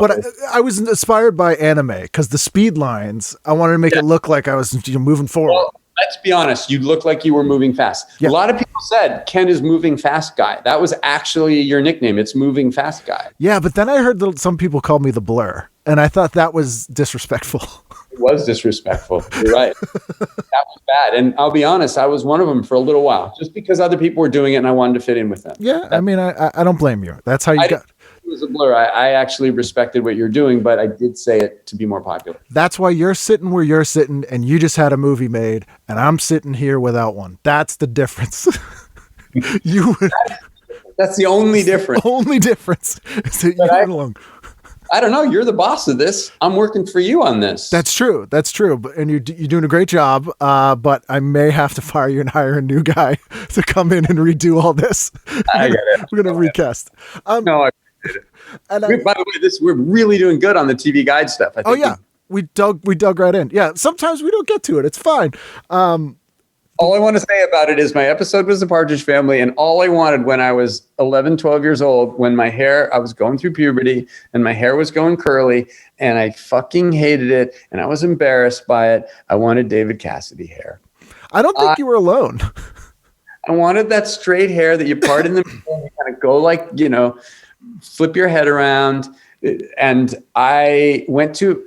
But I was inspired by anime because the speed lines, I wanted to make it look like I was moving forward. Well, let's be honest. You look like you were moving fast. Yeah. A lot of people said Ken is moving fast guy. That was actually your nickname. It's moving fast guy. Yeah. But then I heard that some people called me the Blur, and I thought that was disrespectful. It was disrespectful. You're right. That was bad. And I'll be honest, I was one of them for a little while, just because other people were doing it and I wanted to fit in with them. Yeah. I mean, I don't blame you. That's how you got. It was a blur. I actually respected what you're doing, but I did say it to be more popular. That's why you're sitting where you're sitting, and you just had a movie made, and I'm sitting here without one. That's the difference. That's the only difference. Only difference is that you went along. I don't know. You're the boss of this. I'm working for you on this. That's true. And you're doing a great job. But I may have to fire you and hire a new guy to come in and redo all this. I get it. We're going to recast. No, I appreciate it. And by the way, we're really doing good on the TV guide stuff. I think we dug right in. Yeah. Sometimes we don't get to it. It's fine. All I want to say about it is my episode was the Partridge Family, and all I wanted when I was 11, 12 years old, when I was going through puberty and my hair was going curly and I fucking hated it and I was embarrassed by it, I wanted David Cassidy hair. I don't think you were alone. I wanted that straight hair that you part in the middle and you kind of go like, flip your head around. And I went to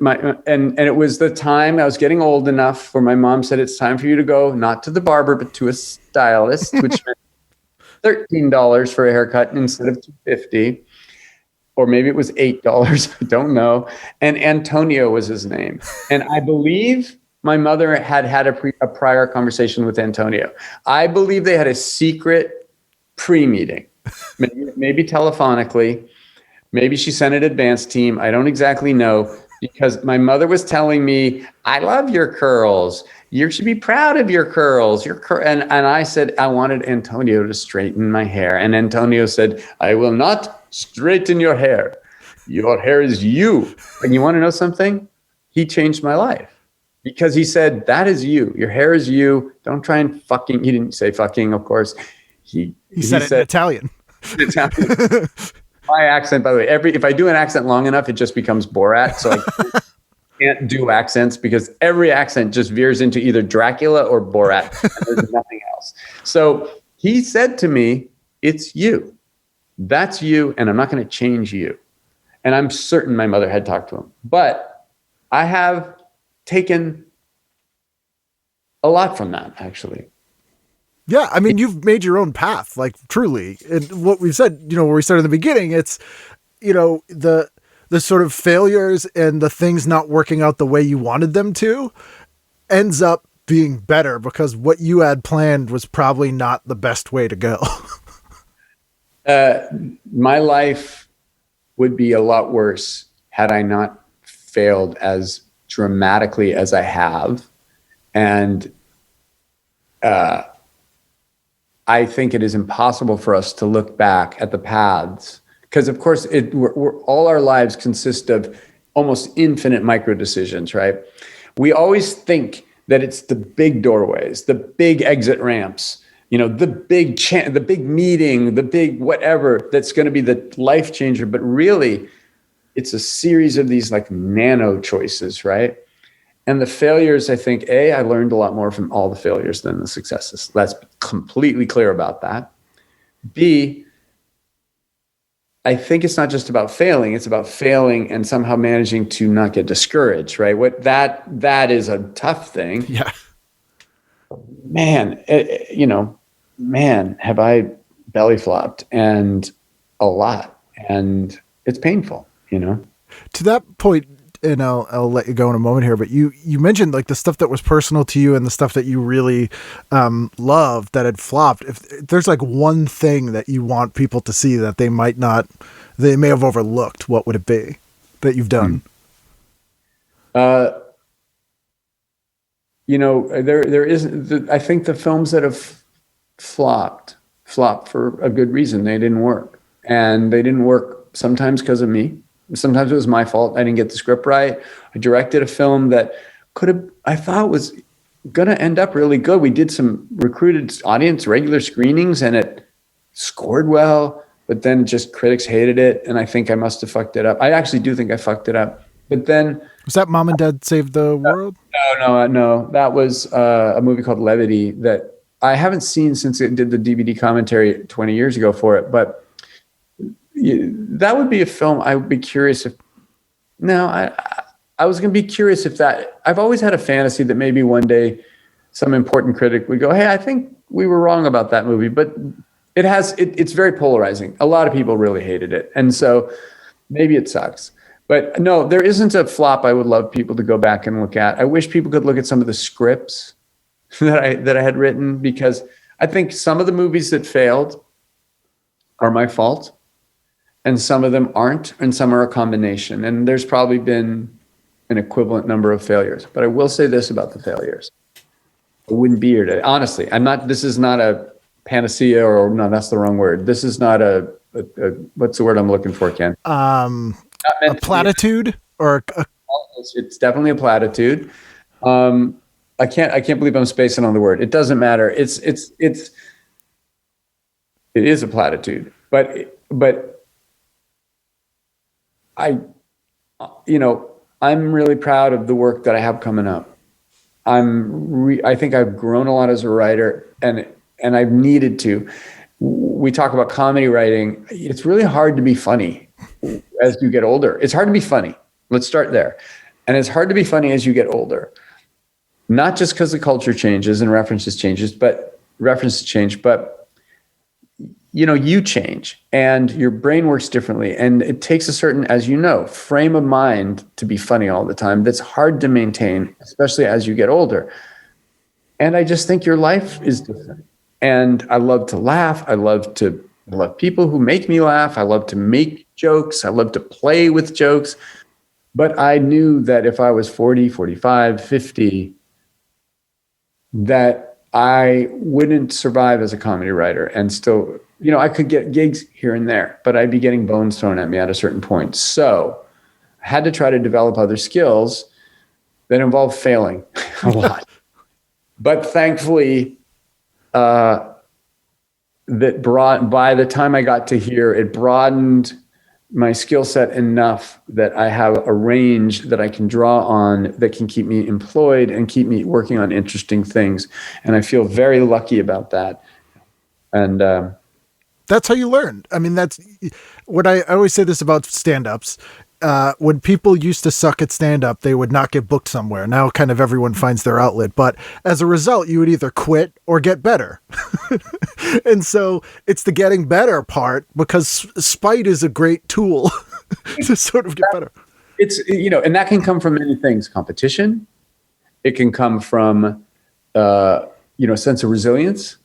and it was the time I was getting old enough where my mom said, it's time for you to go, not to the barber, but to a stylist, which meant $13 for a haircut instead of $2.50, or maybe it was $8. I don't know. And Antonio was his name. And I believe my mother had a prior conversation with Antonio. I believe they had a secret pre-meeting, maybe telephonically. Maybe she sent an advance team. I don't exactly know, because my mother was telling me, I love your curls. You should be proud of your curls. And I said, I wanted Antonio to straighten my hair. And Antonio said, I will not straighten your hair. Your hair is you. And you want to know something? He changed my life, because he said, that is you. Your hair is you. Don't try and fucking, he didn't say fucking, of course. He said it in Italian. Italian. My accent, by the way, if I do an accent long enough, it just becomes Borat. So I can't do accents, because every accent just veers into either Dracula or Borat. And there's nothing else. So he said to me, it's you. That's you, and I'm not going to change you. And I'm certain my mother had talked to him. But I have taken a lot from that, actually. Yeah, I mean, you've made your own path, like truly. And what we've said, where we started in the beginning, it's, the sort of failures and the things not working out the way you wanted them to ends up being better because what you had planned was probably not the best way to go. My life would be a lot worse had I not failed as dramatically as I have. And I think it is impossible for us to look back at the paths because, of course, all our lives consist of almost infinite micro decisions, right? We always think that it's the big doorways, the big exit ramps, the big meeting, the big whatever that's going to be the life changer. But really, it's a series of these like nano choices, right? And the failures, I think, I learned a lot more from all the failures than the successes. Let's be completely clear about that. B, I think it's not just about failing, it's about failing and somehow managing to not get discouraged, right? That is a tough thing. Yeah. Man, have I belly flopped and a lot, and it's painful, To that point, and I'll let you go in a moment here, but you mentioned like the stuff that was personal to you and the stuff that you really loved that had flopped. If there's like one thing that you want people to see that they may have overlooked, what would it be that you've done? There isn't. I think the films that have flopped for a good reason. They didn't work, and they didn't work sometimes because of me. Sometimes it was my fault. I didn't get the script right. I directed a film that I thought was going to end up really good. We did some recruited audience, regular screenings, and it scored well, but then just critics hated it. And I think I must have fucked it up. I actually do think I fucked it up. But then. Was that Mom and Dad Saved the World? No. That was a movie called Levity that I haven't seen since it did the DVD commentary 20 years ago for it. But that would be a film I would be curious if. No, I was going to be curious if that. I've always had a fantasy that maybe one day some important critic would go, "Hey, I think we were wrong about that movie." But it's very polarizing. A lot of people really hated it, and so maybe it sucks. But no, there isn't a flop I would love people to go back and look at. I wish people could look at some of the scripts that I had written, because I think some of the movies that failed are my fault. And some of them aren't, and some are a combination. And there's probably been an equivalent number of failures. But I will say this about the failures. I wouldn't be here today. Honestly, this is not a panacea, or no, that's the wrong word. This is not a what's the word I'm looking for, Ken? A platitude or it's definitely a platitude. I can't believe I'm spacing on the word. It doesn't matter. It is a platitude, but I'm really proud of the work that I have coming up. I think I've grown a lot as a writer, and I've needed to. We talk about comedy writing. It's really hard to be funny as you get older. It's hard to be funny. Let's start there. And it's hard to be funny as you get older. Not just because the culture changes and references change, but you change and your brain works differently. And it takes a certain, as you know, frame of mind to be funny all the time. That's hard to maintain, especially as you get older. And I just think your life is different. And I love to laugh. I love people who make me laugh. I love to make jokes. I love to play with jokes. But I knew that if I was 40, 45, 50, that I wouldn't survive as a comedy writer, and still, I could get gigs here and there, but I'd be getting bones thrown at me at a certain point. So I had to try to develop other skills that involve failing a lot. But thankfully, by the time I got to here, it broadened my skill set enough that I have a range that I can draw on that can keep me employed and keep me working on interesting things. And I feel very lucky about that. And That's how you learn. I mean, that's what I always say this about stand-ups. When people used to suck at stand-up, they would not get booked somewhere. Now kind of everyone finds their outlet. But as a result, you would either quit or get better. And so it's the getting better part, because spite is a great tool to sort of get better. It's, and that can come from many things. Competition. It can come from, a sense of resilience.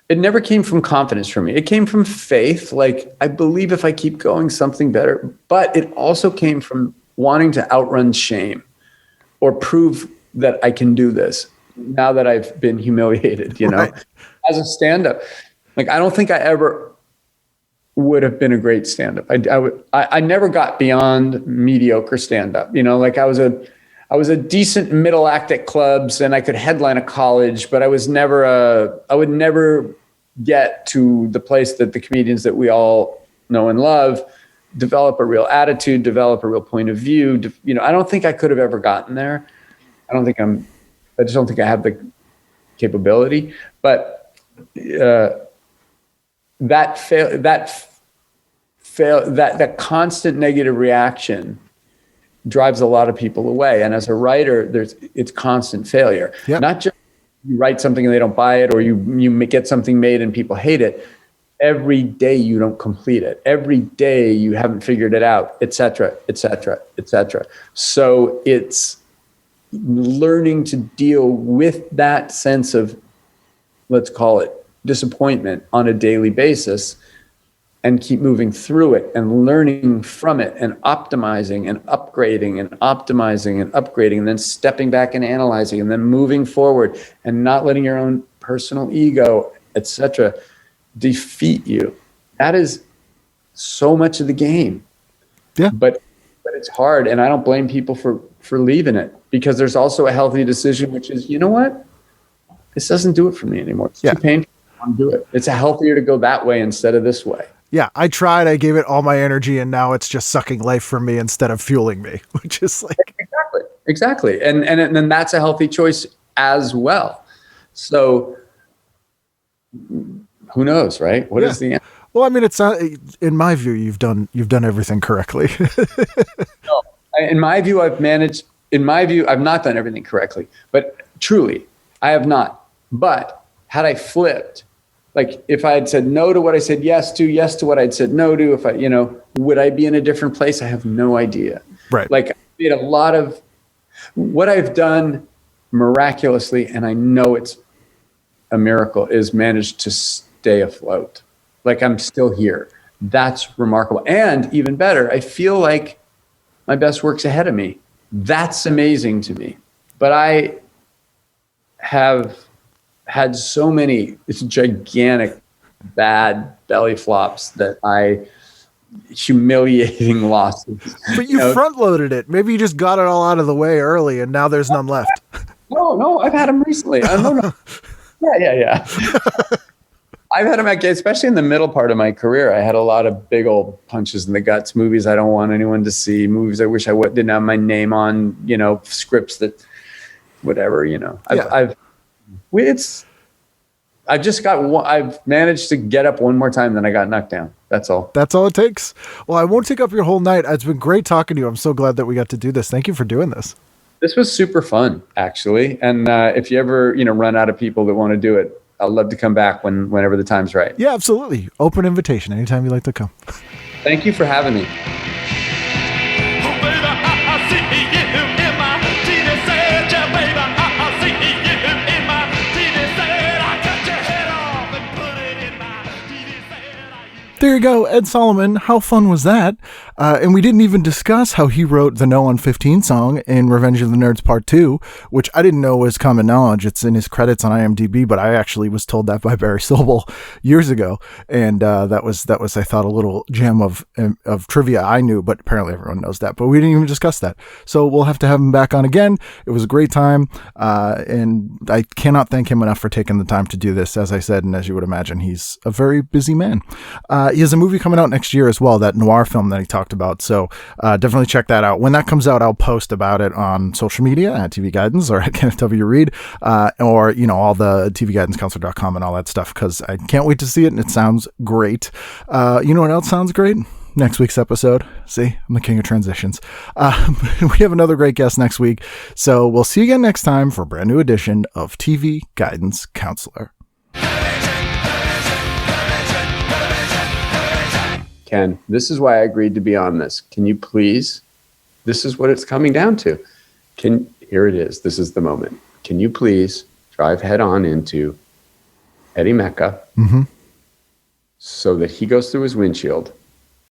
It never came from confidence for me. It came from faith. Like, I believe if I keep going, something better. But it also came from wanting to outrun shame or prove that I can do this now that I've been humiliated, right. As a stand-up. Like, I don't think I ever would have been a great stand-up. I never got beyond mediocre stand-up. Like, I was a decent middle act at clubs, and I could headline a college, but I would never get to the place that the comedians that we all know and love develop a real attitude, develop a real point of view. I don't think I could have ever gotten there. I just don't think I have the capability, but that constant negative reaction drives a lot of people away. And as a writer, it's constant failure. Yep. Not just you write something and they don't buy it, or you get something made and people hate it. Every day you don't complete it. Every day you haven't figured it out, et cetera, et cetera, et cetera. So it's learning to deal with that sense of, let's call it, disappointment on a daily basis, and keep moving through it and learning from it and optimizing and upgrading and optimizing and upgrading, and then stepping back and analyzing, and then moving forward, and not letting your own personal ego, etc., defeat you. That is so much of the game. Yeah. But it's hard, and I don't blame people for leaving it, because there's also a healthy decision, which is, you know what? This doesn't do it for me anymore. It's too painful. I don't do it. It's healthier to go that way instead of this way. Yeah, I tried. I gave it all my energy, and now it's just sucking life from me instead of fueling me, which is like exactly. And then that's a healthy choice as well. So who knows, right? What is the answer? Well, I mean, it's not, in my view, you've done everything correctly. No, in my view, I've not done everything correctly, but truly, I have not. But had I flipped, like if I had said no to what I said yes to what I'd said no to, if I, would I be in a different place? I have no idea. Right. Like, I made a lot of what I've done miraculously, and I know it's a miracle, is managed to stay afloat. Like, I'm still here. That's remarkable. And even better, I feel like my best work's ahead of me. That's amazing to me. But I have had so many, it's gigantic, bad belly flops humiliating losses. But you front-loaded it. Maybe you just got it all out of the way early, and now there's none left. No, I've had them recently. No. Yeah. I've had them, especially in the middle part of my career. I had a lot of big old punches in the guts, movies I don't want anyone to see, movies I wish I didn't have my name on, scripts that, whatever, I've managed to get up one more time than I got knocked down. That's all. That's all it takes. Well, I won't take up your whole night. It's been great talking to you. I'm so glad that we got to do this. Thank you for doing this. This was super fun, actually. And if you ever, run out of people that want to do it, I'd love to come back whenever the time's right. Yeah, absolutely. Open invitation anytime you'd like to come. Thank you for having me. There you go, Ed Sullivan. How fun was that? And we didn't even discuss how he wrote the No on 15 song in Revenge of the Nerds Part 2, which I didn't know was common knowledge. It's in his credits on IMDb, but I actually was told that by Barry Sobel years ago. And that was I thought, a little gem of trivia I knew, but apparently everyone knows that. But we didn't even discuss that. So we'll have to have him back on again. It was a great time. And I cannot thank him enough for taking the time to do this. As I said, and as you would imagine, he's a very busy man. He has a movie coming out next year as well, that noir film that he talked about. So definitely check that out. When that comes out, I'll post about it on social media at TV Guidance or at Kenneth W. Reed, or, all the tvguidancecounselor.com and all that stuff, because I can't wait to see it, and it sounds great. You know what else sounds great? Next week's episode. See, I'm the king of transitions. We have another great guest next week. So we'll see you again next time for a brand new edition of TV Guidance Counselor. Ken, this is why I agreed to be on this. Can you please? This is what it's coming down to. Here it is. This is the moment. Can you please drive head on into Eddie Mecca so that he goes through his windshield